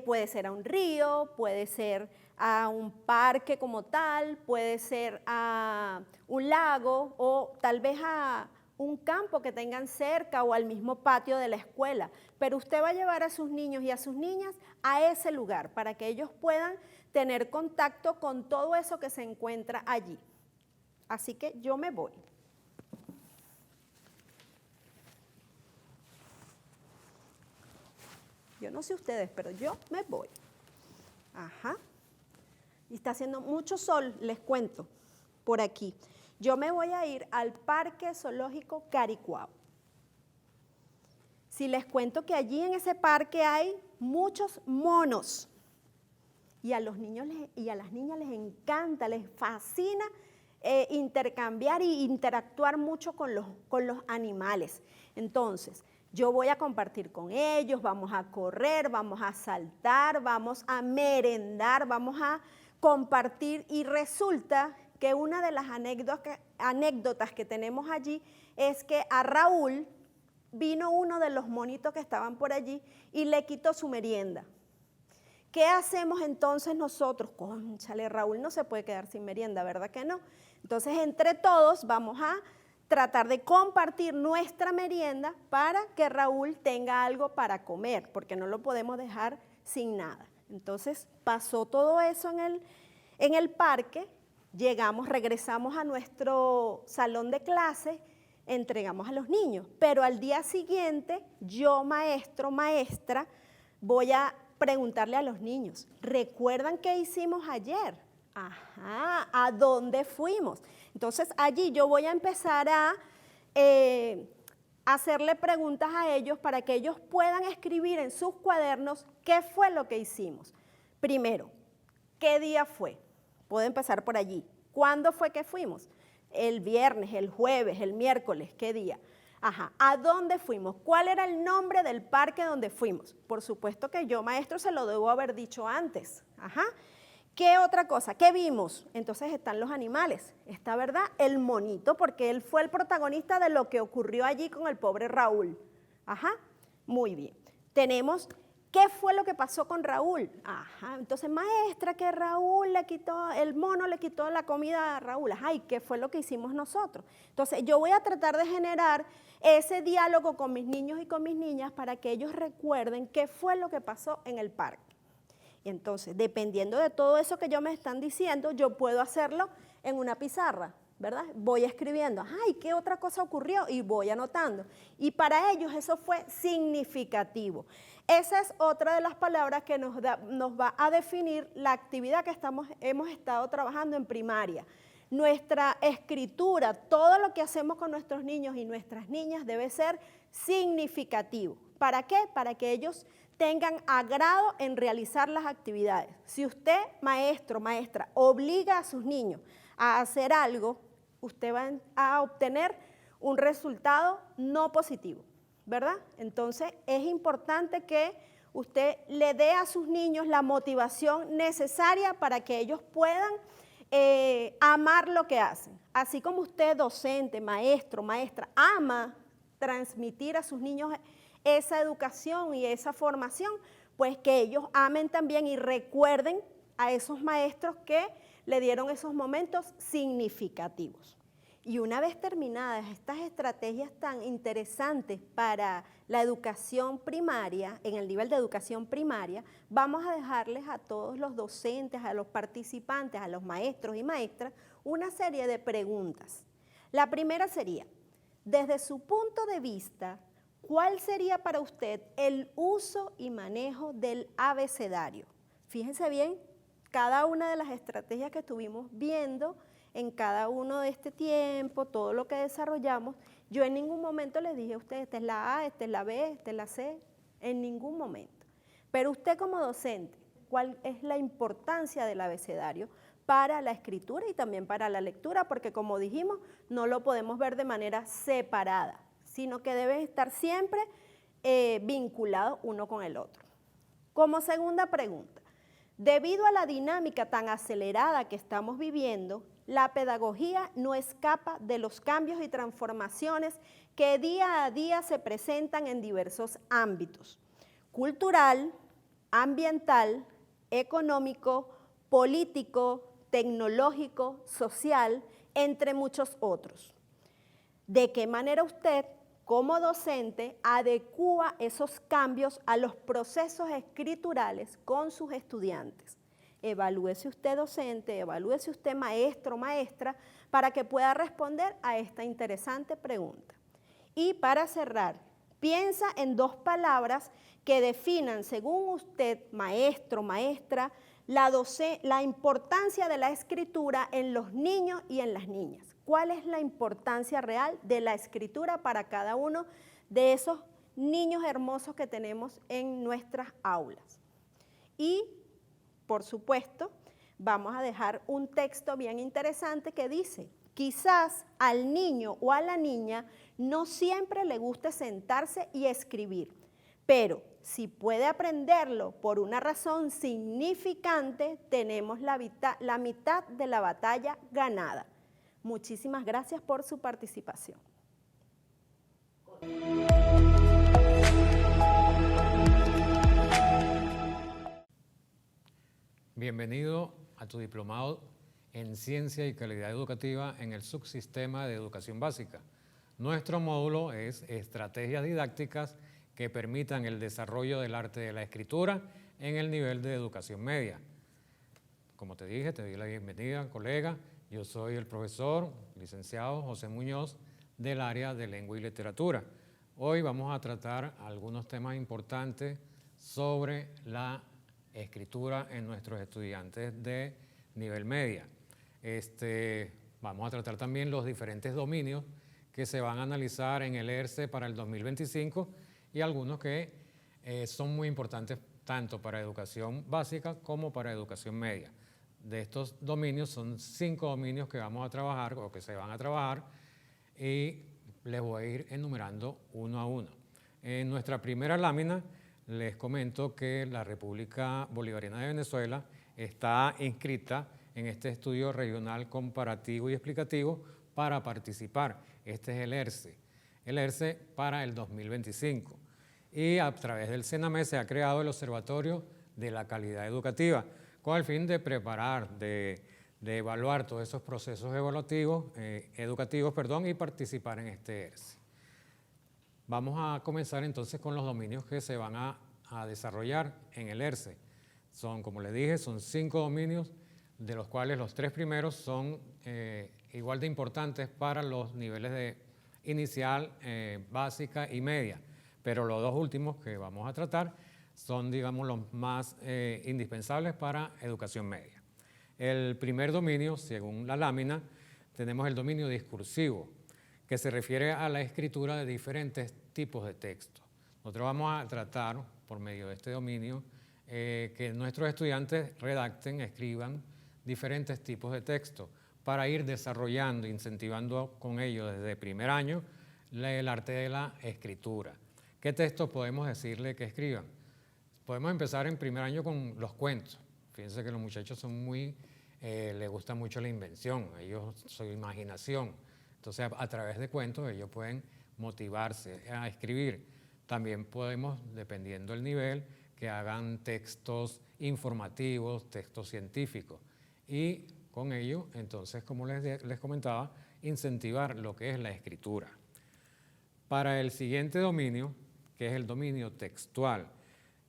Puede ser a un río, puede ser a un parque como tal, puede ser a un lago o tal vez a un campo que tengan cerca o al mismo patio de la escuela. Pero usted va a llevar a sus niños y a sus niñas a ese lugar para que ellos puedan tener contacto con todo eso que se encuentra allí. Así que yo me voy. Yo no sé ustedes, pero yo me voy. Ajá. Y está haciendo mucho sol, les cuento, por aquí. Yo me voy a ir al Parque Zoológico Caricuao. Si les cuento que allí en ese parque hay muchos monos. Y a los niños y a las niñas les encanta, les fascina intercambiar e interactuar mucho con los animales. Entonces, yo voy a compartir con ellos, vamos a correr, vamos a saltar, vamos a merendar, vamos a compartir y resulta que una de las anécdotas que tenemos allí es que a Raúl vino uno de los monitos que estaban por allí y le quitó su merienda. ¿Qué hacemos entonces nosotros? Cónchale, Raúl no se puede quedar sin merienda, ¿verdad que no? Entonces, entre todos vamos a tratar de compartir nuestra merienda para que Raúl tenga algo para comer, porque no lo podemos dejar sin nada. Entonces, pasó todo eso en el parque, regresamos a nuestro salón de clase, entregamos a los niños. Pero al día siguiente, yo, maestro, maestra, voy a preguntarle a los niños, ¿recuerdan qué hicimos ayer? Ajá, ¿a dónde fuimos? Entonces allí yo voy a empezar a hacerle preguntas a ellos para que ellos puedan escribir en sus cuadernos qué fue lo que hicimos. Primero, ¿qué día fue? Puedo empezar por allí. ¿Cuándo fue que fuimos? El viernes, el jueves, el miércoles, ¿qué día? Ajá, ¿a dónde fuimos? ¿Cuál era el nombre del parque donde fuimos? Por supuesto que yo, maestro, se lo debo haber dicho antes. Ajá. ¿Qué otra cosa? ¿Qué vimos? Entonces están los animales. Está, ¿verdad? El monito, porque él fue el protagonista de lo que ocurrió allí con el pobre Raúl. Ajá, muy bien. Tenemos, ¿qué fue lo que pasó con Raúl? Ajá, entonces, maestra, que Raúl le quitó, el mono le quitó la comida a Raúl. Ajá, ¿y qué fue lo que hicimos nosotros? Entonces, yo voy a tratar de generar ese diálogo con mis niños y con mis niñas para que ellos recuerden qué fue lo que pasó en el parque. Y entonces, dependiendo de todo eso que yo me están diciendo, yo puedo hacerlo en una pizarra, ¿verdad? Voy escribiendo, ay, ¿qué otra cosa ocurrió? Y voy anotando. Y para ellos eso fue significativo. Esa es otra de las palabras que nos va a definir la actividad que hemos estado trabajando en primaria. Nuestra escritura, todo lo que hacemos con nuestros niños y nuestras niñas debe ser significativo. ¿Para qué? Para que ellos tengan agrado en realizar las actividades. Si usted, maestro, maestra, obliga a sus niños a hacer algo, usted va a obtener un resultado no positivo, ¿verdad? Entonces, es importante que usted le dé a sus niños la motivación necesaria para que ellos puedan amar lo que hacen. Así como usted, docente, maestro, maestra, ama transmitir a sus niños esa educación y esa formación, pues que ellos amen también y recuerden a esos maestros que le dieron esos momentos significativos. Y una vez terminadas estas estrategias tan interesantes para la educación primaria, en el nivel de educación primaria, vamos a dejarles a todos los docentes, a los participantes, a los maestros y maestras, una serie de preguntas. La primera sería, desde su punto de vista, ¿cuál sería para usted el uso y manejo del abecedario? Fíjense bien, cada una de las estrategias que estuvimos viendo en cada uno de este tiempo, todo lo que desarrollamos, yo en ningún momento les dije a ustedes, esta es la A, esta es la B, esta es la C, en ningún momento. Pero usted como docente, ¿cuál es la importancia del abecedario para la escritura y también para la lectura? Porque como dijimos, no lo podemos ver de manera separada, sino que deben estar siempre vinculados uno con el otro. Como segunda pregunta, debido a la dinámica tan acelerada que estamos viviendo, la pedagogía no escapa de los cambios y transformaciones que día a día se presentan en diversos ámbitos: cultural, ambiental, económico, político, tecnológico, social, entre muchos otros. ¿De qué manera usted, como docente, adecúa esos cambios a los procesos escriturales con sus estudiantes? Evalúese usted, docente, evalúese usted, maestro, maestra, para que pueda responder a esta interesante pregunta. Y para cerrar, piensa en dos palabras que definan, según usted, maestro, maestra, la importancia de la escritura en los niños y en las niñas. ¿Cuál es la importancia real de la escritura para cada uno de esos niños hermosos que tenemos en nuestras aulas? Y, por supuesto, vamos a dejar un texto bien interesante que dice: quizás al niño o a la niña no siempre le guste sentarse y escribir, pero si puede aprenderlo por una razón significante, tenemos la mitad de la batalla ganada. Muchísimas gracias por su participación. Bienvenido a tu diplomado en Ciencia y Calidad Educativa en el Subsistema de Educación Básica. Nuestro módulo es Estrategias Didácticas que permitan el desarrollo del arte de la escritura en el nivel de educación media. Como te dije, te doy la bienvenida, colega. Yo soy el profesor licenciado José Muñoz del área de lengua y literatura. Hoy vamos a tratar algunos temas importantes sobre la escritura en nuestros estudiantes de nivel media. Vamos a tratar también los diferentes dominios que se van a analizar en el ERCE para el 2025 y algunos que son muy importantes tanto para educación básica como para educación media. De estos dominios son 5 dominios que vamos a trabajar o que se van a trabajar y les voy a ir enumerando uno a uno. En nuestra primera lámina les comento que la República Bolivariana de Venezuela está inscrita en este estudio regional comparativo y explicativo para participar. Este es el ERCE para el 2025. Y a través del CENAME se ha creado el Observatorio de la Calidad Educativa con el fin de preparar, de evaluar todos esos procesos evaluativos, educativos y participar en este ERCE. Vamos a comenzar entonces con los dominios que se van a desarrollar en el ERCE. Son, como les dije, son 5 dominios, de los cuales los 3 primeros son igual de importantes para los niveles de inicial, básica y media. Pero los 2 últimos que vamos a tratar son, digamos, los más indispensables para educación media. El primer dominio, según la lámina, tenemos el dominio discursivo, que se refiere a la escritura de diferentes tipos de textos. Nosotros vamos a tratar, por medio de este dominio, que nuestros estudiantes redacten, escriban diferentes tipos de textos para ir desarrollando, incentivando con ellos desde primer año el arte de la escritura. ¿Qué textos podemos decirle que escriban? Podemos empezar en primer año con los cuentos. Fíjense que los muchachos son les gusta mucho la invención, su imaginación. Entonces, a través de cuentos ellos pueden motivarse a escribir. También podemos, dependiendo del nivel, que hagan textos informativos, textos científicos. Y con ello, entonces, como les comentaba, incentivar lo que es la escritura. Para el siguiente dominio, que es el dominio textual,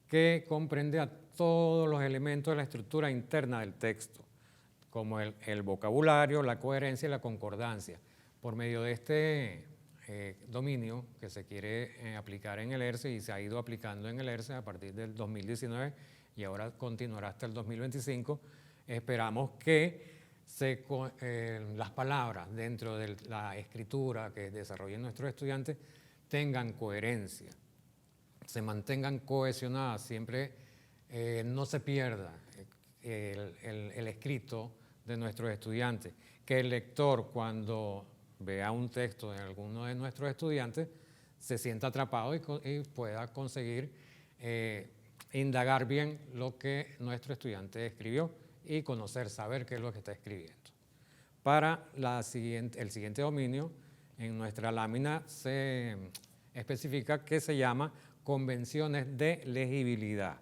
que comprende a todos los elementos de la estructura interna del texto, como el vocabulario, la coherencia y la concordancia. Por medio de este dominio que se quiere aplicar en el ERCE y se ha ido aplicando en el ERCE a partir del 2019 y ahora continuará hasta el 2025, esperamos que las palabras dentro de la escritura que desarrollen nuestros estudiantes tengan coherencia, se mantengan cohesionadas, siempre no se pierda el escrito de nuestros estudiantes, que el lector cuando vea un texto de alguno de nuestros estudiantes se sienta atrapado y pueda conseguir indagar bien lo que nuestro estudiante escribió y saber qué es lo que está escribiendo. Para el siguiente dominio, en nuestra lámina se especifica que se llama convenciones de legibilidad.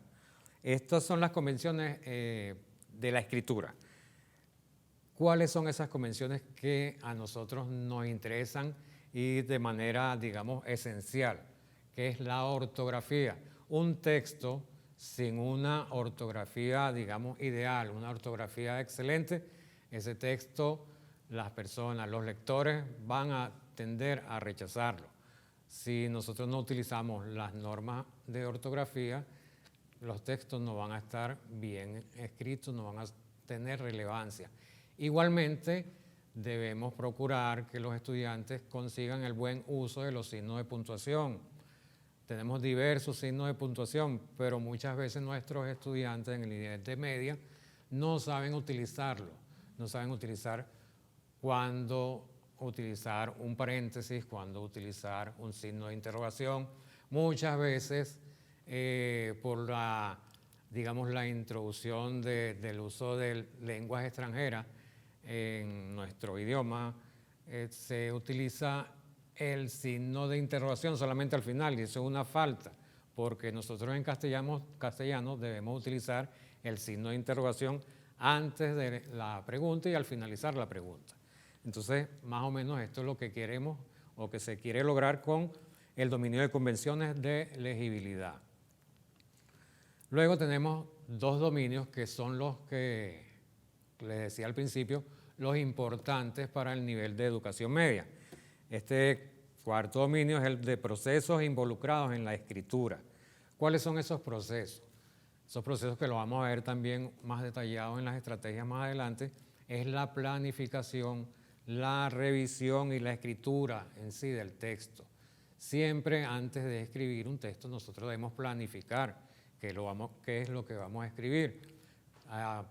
Estas son las convenciones de la escritura. ¿Cuáles son esas convenciones que a nosotros nos interesan y de manera, digamos, esencial? Que es la ortografía. Un texto sin una ortografía, digamos, ideal, una ortografía excelente, ese texto, las personas, los lectores van a tender a rechazarlo. Si nosotros no utilizamos las normas de ortografía, los textos no van a estar bien escritos, no van a tener relevancia. Igualmente, debemos procurar que los estudiantes consigan el buen uso de los signos de puntuación. Tenemos diversos signos de puntuación, pero muchas veces nuestros estudiantes en el nivel de media no saben utilizarlo, no saben utilizar cuándo utilizar un paréntesis, cuándo utilizar un signo de interrogación. Muchas veces por la introducción del uso de lenguas extranjeras en nuestro idioma, se utiliza el signo de interrogación solamente al final y eso es una falta, porque nosotros en castellano debemos utilizar el signo de interrogación antes de la pregunta y al finalizar la pregunta. Entonces, más o menos esto es lo que queremos o que se quiere lograr con el dominio de convenciones de legibilidad. Luego tenemos 2 dominios que son los que les decía al principio, los importantes para el nivel de educación media. Este cuarto dominio es el de procesos involucrados en la escritura. ¿Cuáles son esos procesos? Esos procesos que lo vamos a ver también más detallados en las estrategias más adelante, es la planificación, la revisión y la escritura en sí del texto. Siempre antes de escribir un texto nosotros debemos planificar qué es lo que vamos a escribir.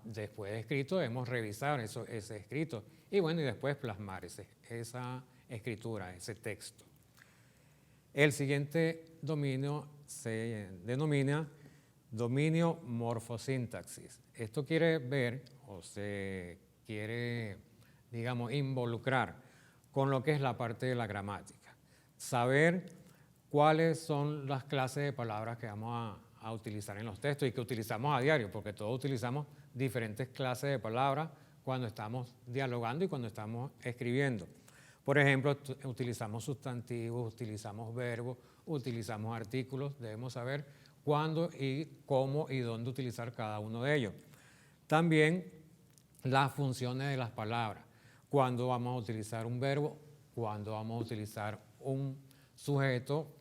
Después de escrito debemos revisar ese escrito y bueno, y después plasmar esa escritura, ese texto. El siguiente dominio se denomina dominio morfosintaxis. Esto quiere ver o se quiere, digamos, involucrar con lo que es la parte de la gramática. Saber cuáles son las clases de palabras que vamos a utilizar en los textos y que utilizamos a diario, porque todos utilizamos diferentes clases de palabras cuando estamos dialogando y cuando estamos escribiendo. Por ejemplo, utilizamos sustantivos, utilizamos verbos, utilizamos artículos, debemos saber cuándo y cómo y dónde utilizar cada uno de ellos. También las funciones de las palabras, cuándo vamos a utilizar un verbo, cuándo vamos a utilizar un sujeto,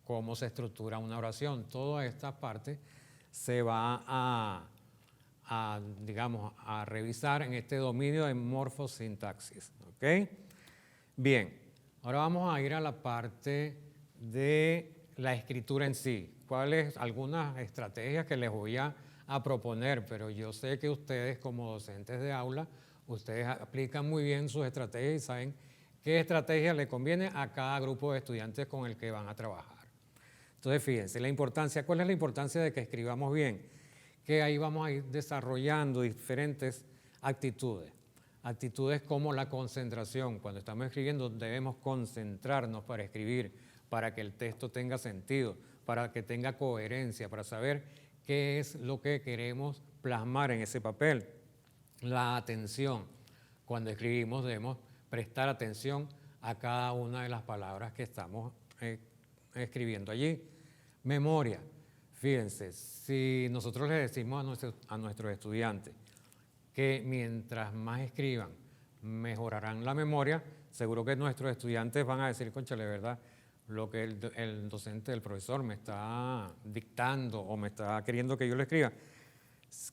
cómo se estructura una oración. Toda esta parte se va digamos, a revisar en este dominio de morfosintaxis. ¿Ok? Bien, ahora vamos a ir a la parte de la escritura en sí. ¿Cuáles algunas estrategias que les voy a proponer? Pero yo sé que ustedes como docentes de aula, ustedes aplican muy bien sus estrategias y saben qué estrategia le conviene a cada grupo de estudiantes con el que van a trabajar. Entonces, fíjense, ¿cuál es la importancia de que escribamos bien? Que ahí vamos a ir desarrollando diferentes actitudes. Actitudes como la concentración. Cuando estamos escribiendo debemos concentrarnos para escribir, para que el texto tenga sentido, para que tenga coherencia, para saber qué es lo que queremos plasmar en ese papel. La atención. Cuando escribimos debemos prestar atención a cada una de las palabras que estamos escribiendo allí. Memoria. Fíjense, si nosotros le decimos a nuestros estudiantes que mientras más escriban, mejorarán la memoria, seguro que nuestros estudiantes van a decir, cónchale, ¿verdad? Lo que el docente, el profesor me está dictando o me está queriendo que yo lo escriba.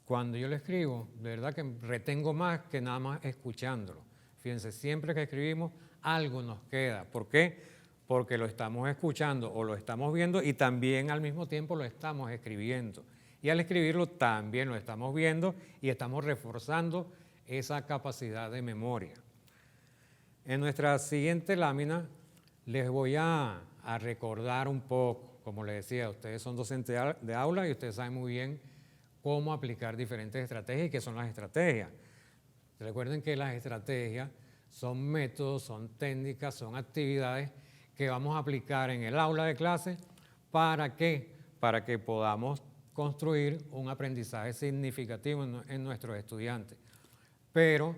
Cuando yo lo escribo, de verdad que retengo más que nada más escuchándolo. Fíjense, siempre que escribimos, algo nos queda. ¿Por qué? Porque lo estamos escuchando o lo estamos viendo y también al mismo tiempo lo estamos escribiendo. Y al escribirlo también lo estamos viendo y estamos reforzando esa capacidad de memoria. En nuestra siguiente lámina les voy a recordar un poco, como les decía, ustedes son docentes de aula y ustedes saben muy bien cómo aplicar diferentes estrategias y qué son las estrategias. Recuerden que las estrategias son métodos, son técnicas, son actividades que vamos a aplicar en el aula de clase. ¿Para qué? Para que podamos construir un aprendizaje significativo en nuestros estudiantes. Pero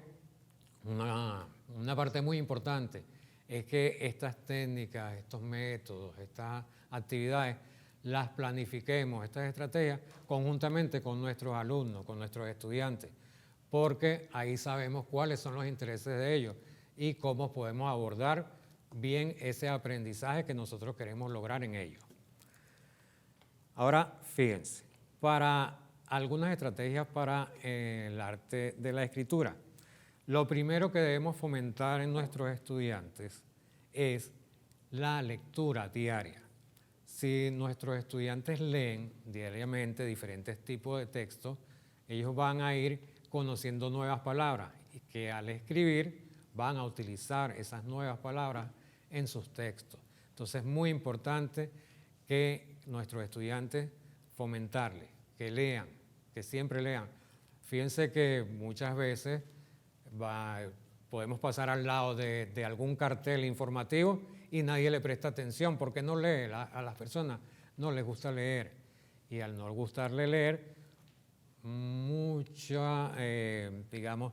una parte muy importante es que estas técnicas, estos métodos, estas actividades, las planifiquemos, estas estrategias, conjuntamente con nuestros alumnos, con nuestros estudiantes, porque ahí sabemos cuáles son los intereses de ellos y cómo podemos abordar bien ese aprendizaje que nosotros queremos lograr en ellos. Ahora, fíjense, para algunas estrategias para el arte de la escritura, lo primero que debemos fomentar en nuestros estudiantes es la lectura diaria. Si nuestros estudiantes leen diariamente diferentes tipos de textos, ellos van a ir conociendo nuevas palabras y que al escribir van a utilizar esas nuevas palabras en sus textos. Entonces es muy importante que nuestros estudiantes fomentarles, que lean, que siempre lean. Fíjense que muchas veces podemos pasar al lado de algún cartel informativo y nadie le presta atención porque no lee. A las personas no les gusta leer y al no gustarle leer, digamos,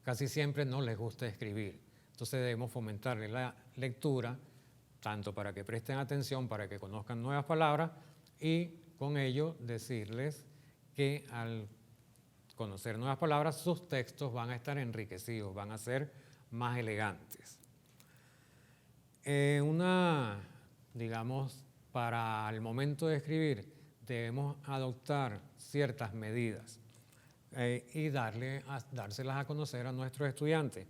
casi siempre no les gusta escribir. Entonces debemos fomentarles la lectura, tanto para que presten atención, para que conozcan nuevas palabras y con ello decirles que al conocer nuevas palabras, sus textos van a estar enriquecidos, van a ser más elegantes. digamos, para el momento de escribir debemos adoptar ciertas medidas y dárselas a conocer a nuestros estudiantes.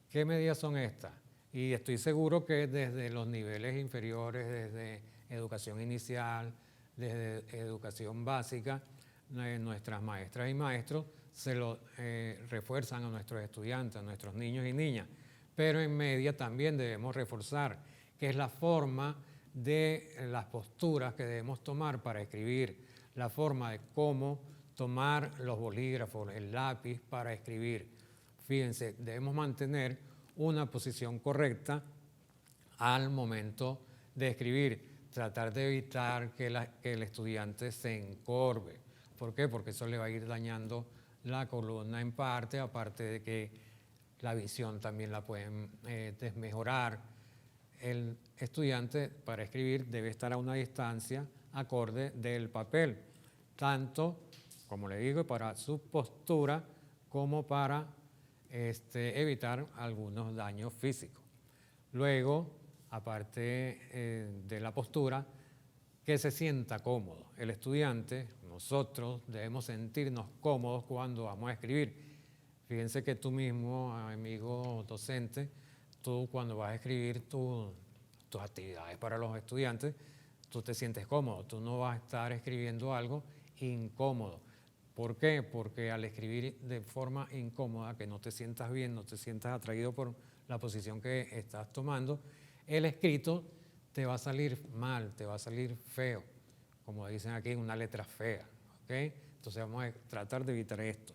¿Qué medidas son estas? Y estoy seguro que desde los niveles inferiores, desde educación inicial, desde educación básica, nuestras maestras y maestros se lo refuerzan a nuestros estudiantes, a nuestros niños y niñas. Pero en media también debemos reforzar, que es la forma de las posturas que debemos tomar para escribir, la forma de cómo tomar los bolígrafos, el lápiz para escribir. Fíjense, debemos mantener una posición correcta al momento de escribir, tratar de evitar que el estudiante se encorve. ¿Por qué? Porque eso le va a ir dañando la columna en parte, aparte de que la visión también la pueden desmejorar. El estudiante para escribir debe estar a una distancia acorde del papel, tanto, como le digo, para su postura como para evitar algunos daños físicos. Luego, aparte de la postura, que se sienta cómodo. El estudiante, nosotros debemos sentirnos cómodos cuando vamos a escribir. Fíjense que tú mismo, amigo docente, tú cuando vas a escribir tus actividades para los estudiantes, tú te sientes cómodo, tú no vas a estar escribiendo algo incómodo. ¿Por qué? Porque al escribir de forma incómoda, que no te sientas bien, no te sientas atraído por la posición que estás tomando, el escrito te va a salir mal, te va a salir feo, como dicen aquí, una letra fea, ¿ok? Entonces vamos a tratar de evitar esto.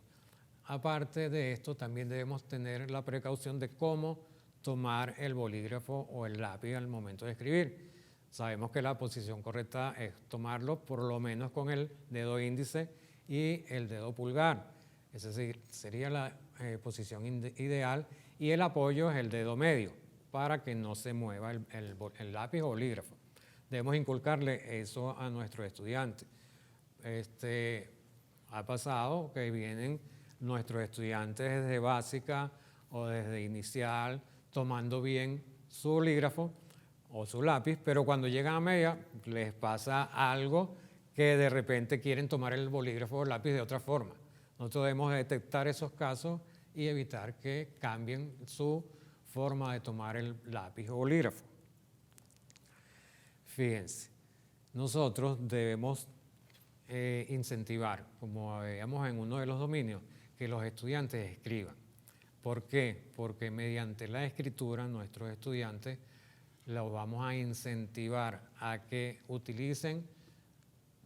Aparte de esto, también debemos tener la precaución de cómo tomar el bolígrafo o el lápiz al momento de escribir. Sabemos que la posición correcta es tomarlo por lo menos con el dedo índice y el dedo pulgar. Esa sería la posición ideal, y el apoyo es el dedo medio para que no se mueva el lápiz o bolígrafo. Debemos inculcarle eso a nuestros estudiantes. Ha pasado que vienen nuestros estudiantes desde básica o desde inicial tomando bien su bolígrafo o su lápiz, pero cuando llegan a media les pasa algo que de repente quieren tomar el bolígrafo o el lápiz de otra forma. Nosotros debemos detectar esos casos y evitar que cambien su forma de tomar el lápiz o bolígrafo. Fíjense, nosotros debemos incentivar, como veíamos en uno de los dominios, que los estudiantes escriban. ¿Por qué? Porque mediante la escritura nuestros estudiantes los vamos a incentivar a que utilicen,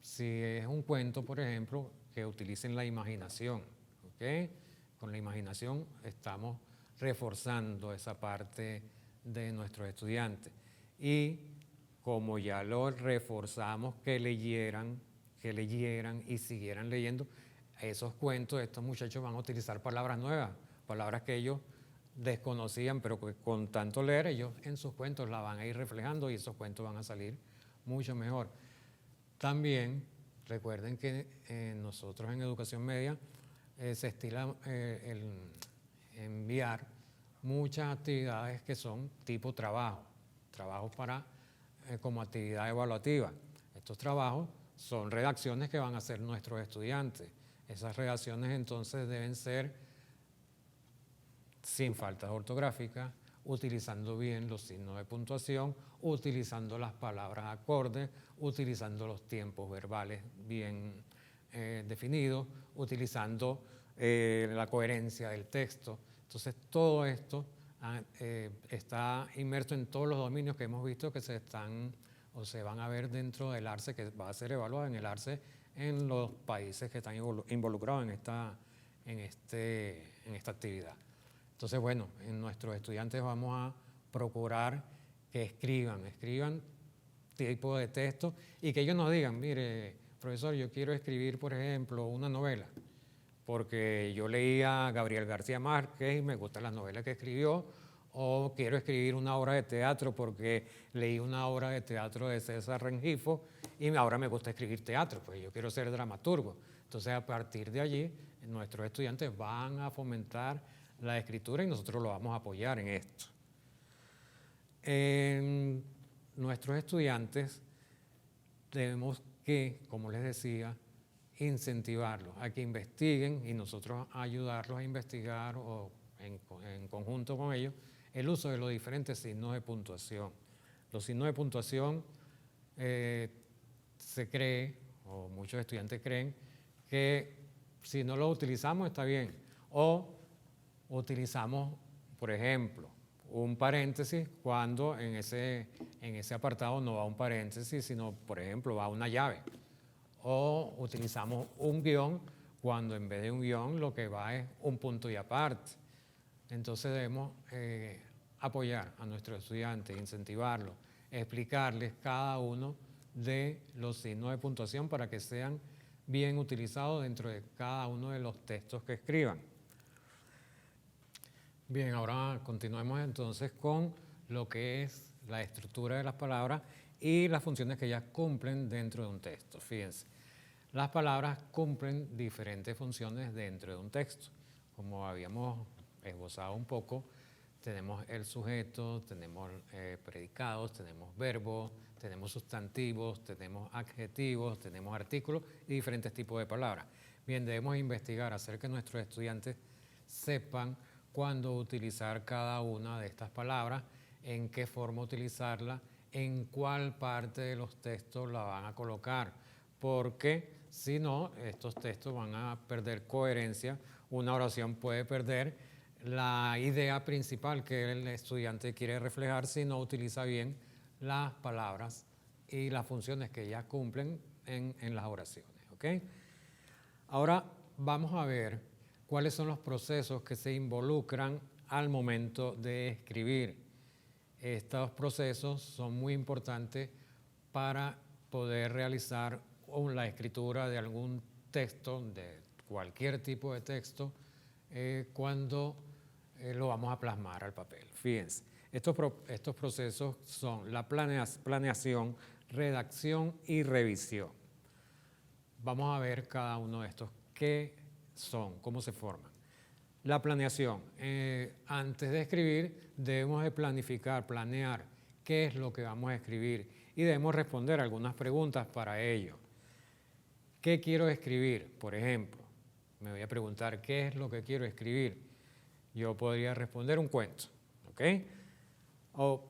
si es un cuento, por ejemplo, que utilicen la imaginación, ¿ok? Con la imaginación estamos reforzando esa parte de nuestros estudiantes. Y como ya lo reforzamos, que leyeran y siguieran leyendo esos cuentos, estos muchachos van a utilizar palabras nuevas, palabras que ellos desconocían, pero que con tanto leer ellos en sus cuentos la van a ir reflejando y esos cuentos van a salir mucho mejor. También recuerden que nosotros en Educación Media se estila enviar muchas actividades que son tipo trabajo para como actividad evaluativa. Estos trabajos son redacciones que van a hacer nuestros estudiantes. Esas redacciones entonces deben ser sin faltas ortográficas, utilizando bien los signos de puntuación, utilizando las palabras acordes, utilizando los tiempos verbales bien definidos, utilizando la coherencia del texto. Entonces todo esto está inmerso en todos los dominios que hemos visto que se están o se van a ver dentro del ARCE, que va a ser evaluado en el ARCE en los países que están involucrados en esta actividad. Entonces, bueno, en nuestros estudiantes vamos a procurar que escriban tipo de texto y que ellos nos digan, mire, profesor, yo quiero escribir, por ejemplo, una novela, porque yo leí a Gabriel García Márquez y me gustan las novelas que escribió, o quiero escribir una obra de teatro porque leí una obra de teatro de César Rengifo y ahora me gusta escribir teatro, pues yo quiero ser dramaturgo. Entonces, a partir de allí, nuestros estudiantes van a fomentar la escritura y nosotros lo vamos a apoyar en esto. nuestros estudiantes tenemos que, como les decía, incentivarlos a que investiguen y nosotros ayudarlos a investigar o en conjunto con ellos el uso de los diferentes signos de puntuación. Los signos de puntuación se cree, o muchos estudiantes creen, que si no los utilizamos está bien. O utilizamos, por ejemplo, un paréntesis cuando en ese apartado no va un paréntesis, sino, por ejemplo, va una llave. O utilizamos un guión cuando en vez de un guión lo que va es un punto y aparte. Entonces debemos apoyar a nuestros estudiantes, incentivarlos, explicarles cada uno de los signos de puntuación para que sean bien utilizados dentro de cada uno de los textos que escriban. Bien, ahora continuemos entonces con lo que es la estructura de las palabras y las funciones que ellas cumplen dentro de un texto. Fíjense, las palabras cumplen diferentes funciones dentro de un texto. Como habíamos esbozado un poco, tenemos el sujeto, tenemos predicados, tenemos verbos, tenemos sustantivos, tenemos adjetivos, tenemos artículos y diferentes tipos de palabras. Bien, debemos investigar, hacer que nuestros estudiantes sepan cuándo utilizar cada una de estas palabras, en qué forma utilizarla, en cuál parte de los textos la van a colocar, porque si no, estos textos van a perder coherencia. Una oración puede perder la idea principal que el estudiante quiere reflejar si no utiliza bien las palabras y las funciones que ellas cumplen en las oraciones. ¿Okay? Ahora vamos a ver cuáles son los procesos que se involucran al momento de escribir. Estos procesos son muy importantes para poder realizar la escritura de algún texto, de cualquier tipo de texto, cuando lo vamos a plasmar al papel. Fíjense, estos procesos son la planeación, redacción y revisión. Vamos a ver cada uno de estos. ¿Qué son? ¿Cómo se forman? La planeación. Antes de escribir, debemos de planificar, planear qué es lo que vamos a escribir y debemos responder algunas preguntas para ello. ¿Qué quiero escribir? Por ejemplo, me voy a preguntar qué es lo que quiero escribir. Yo podría responder un cuento, ¿ok? O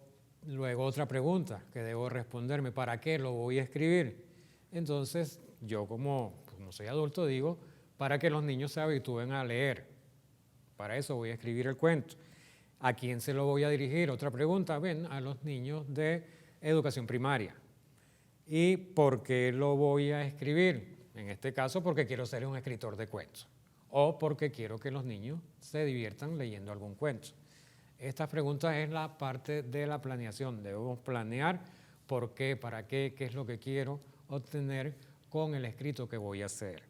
luego otra pregunta que debo responderme, ¿para qué lo voy a escribir? Entonces, yo como soy adulto digo, para que los niños se habitúen a leer. Para eso voy a escribir el cuento. ¿A quién se lo voy a dirigir? Otra pregunta, ven, a los niños de educación primaria. ¿Y por qué lo voy a escribir? En este caso, porque quiero ser un escritor de cuentos o porque quiero que los niños se diviertan leyendo algún cuento. Esta pregunta es la parte de la planeación. Debemos planear por qué, para qué es lo que quiero obtener con el escrito que voy a hacer.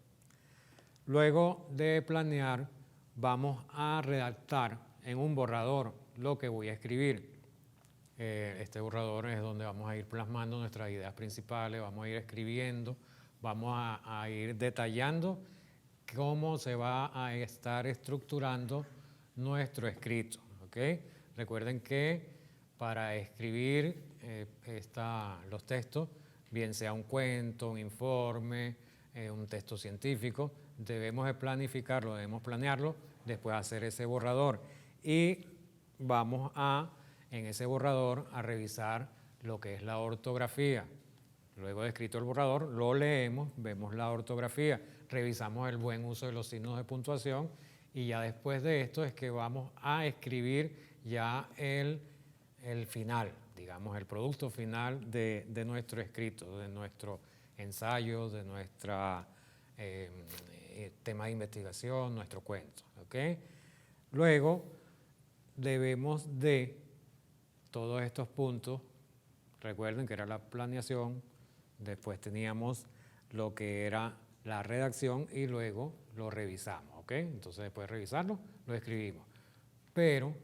Luego de planear, vamos a redactar en un borrador lo que voy a escribir. Este borrador es donde vamos a ir plasmando nuestras ideas principales, vamos a ir escribiendo, vamos a ir detallando cómo se va a estar estructurando nuestro escrito. ¿Okay? Recuerden que para escribir los textos, bien sea un cuento, un informe, un texto científico, debemos de planificarlo, debemos planearlo, después hacer ese borrador y vamos en ese borrador a revisar lo que es la ortografía. Luego de escrito el borrador, lo leemos, vemos la ortografía, revisamos el buen uso de los signos de puntuación y ya después de esto es que vamos a escribir ya el final, digamos, el producto final de nuestro escrito, de nuestro ensayo, de nuestro tema de investigación, nuestro cuento. ¿Okay? Luego debemos de todos estos puntos, recuerden que era la planeación, después teníamos lo que era la redacción y luego lo revisamos. ¿Okay? Entonces después de revisarlo, lo escribimos. Pero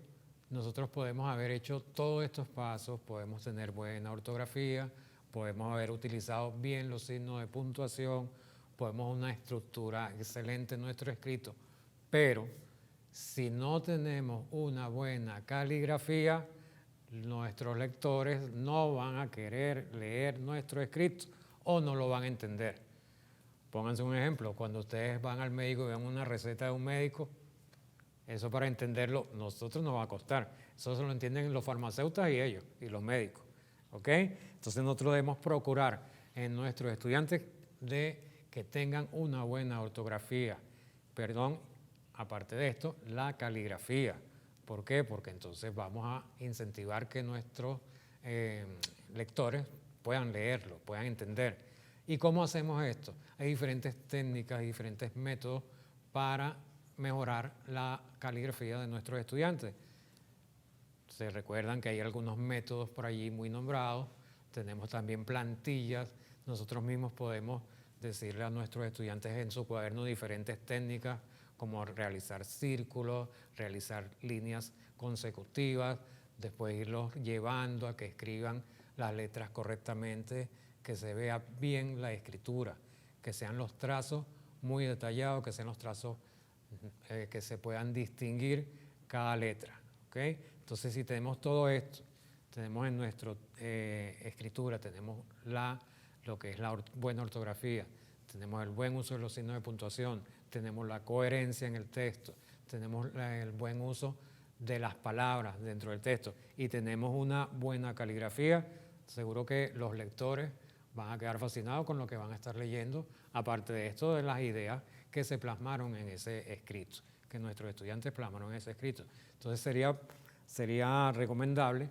nosotros podemos haber hecho todos estos pasos, podemos tener buena ortografía, podemos haber utilizado bien los signos de puntuación, podemos una estructura excelente en nuestro escrito, pero si no tenemos una buena caligrafía, nuestros lectores no van a querer leer nuestro escrito o no lo van a entender. Pónganse un ejemplo, cuando ustedes van al médico y ven una receta de un médico, eso para entenderlo nosotros nos va a costar. Eso se lo entienden los farmacéuticos y ellos, y los médicos. ¿Ok? Entonces nosotros debemos procurar en nuestros estudiantes de que tengan una buena ortografía. Perdón, aparte de esto, la caligrafía. ¿Por qué? Porque entonces vamos a incentivar que nuestros lectores puedan leerlo, puedan entender. ¿Y cómo hacemos esto? Hay diferentes técnicas y diferentes métodos para mejorar la caligrafía de nuestros estudiantes. Se recuerdan que hay algunos métodos por allí muy nombrados. Tenemos también plantillas. Nosotros mismos podemos decirle a nuestros estudiantes en su cuaderno diferentes técnicas, como realizar círculos, realizar líneas consecutivas, después irlos llevando a que escriban las letras correctamente, que se vea bien la escritura, que sean los trazos muy detallados, que sean los trazos que se puedan distinguir cada letra. ¿Okay? Entonces, si tenemos todo esto, tenemos en nuestra escritura, tenemos lo que es la buena ortografía, tenemos el buen uso de los signos de puntuación, tenemos la coherencia en el texto, tenemos el buen uso de las palabras dentro del texto y tenemos una buena caligrafía, seguro que los lectores van a quedar fascinados con lo que van a estar leyendo, aparte de esto, de las ideas que se plasmaron en ese escrito, que nuestros estudiantes plasmaron en ese escrito. Entonces sería recomendable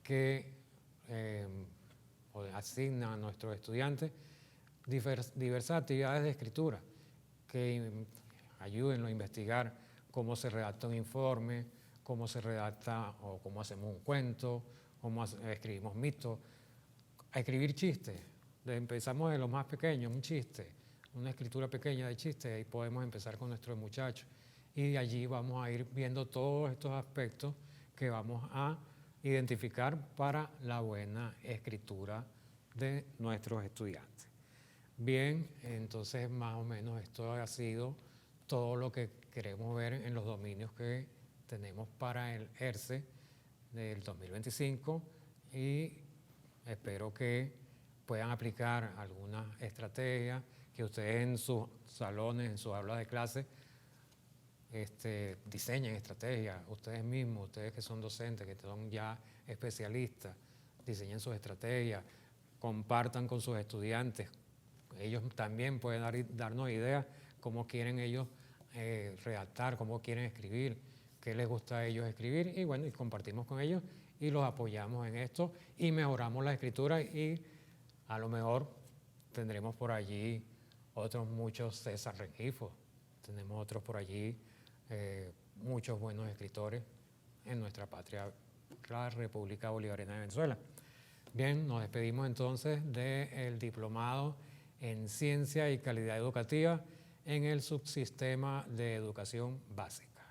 que asignen a nuestros estudiantes diversas actividades de escritura que ayuden a investigar cómo se redacta un informe, cómo se redacta o cómo hacemos un cuento, cómo escribimos mitos, a escribir chistes. Empezamos de lo más pequeño, un chiste, una escritura pequeña de chistes, ahí podemos empezar con nuestros muchachos y de allí vamos a ir viendo todos estos aspectos que vamos a identificar para la buena escritura de nuestros estudiantes. Bien, entonces más o menos esto ha sido todo lo que queremos ver en los dominios que tenemos para el ERCE del 2025 y espero que puedan aplicar algunas estrategias que ustedes en sus salones, en sus aulas de clase, diseñen estrategias, ustedes mismos, ustedes que son docentes, que son ya especialistas, diseñen sus estrategias, compartan con sus estudiantes. Ellos también pueden darnos ideas cómo quieren ellos redactar, cómo quieren escribir, qué les gusta a ellos escribir y bueno, y compartimos con ellos y los apoyamos en esto y mejoramos la escritura y a lo mejor tendremos por allí otros muchos César Rengifo, tenemos otros por allí, muchos buenos escritores en nuestra patria, la República Bolivariana de Venezuela. Bien, nos despedimos entonces del diplomado en Ciencia y Calidad Educativa en el subsistema de educación básica.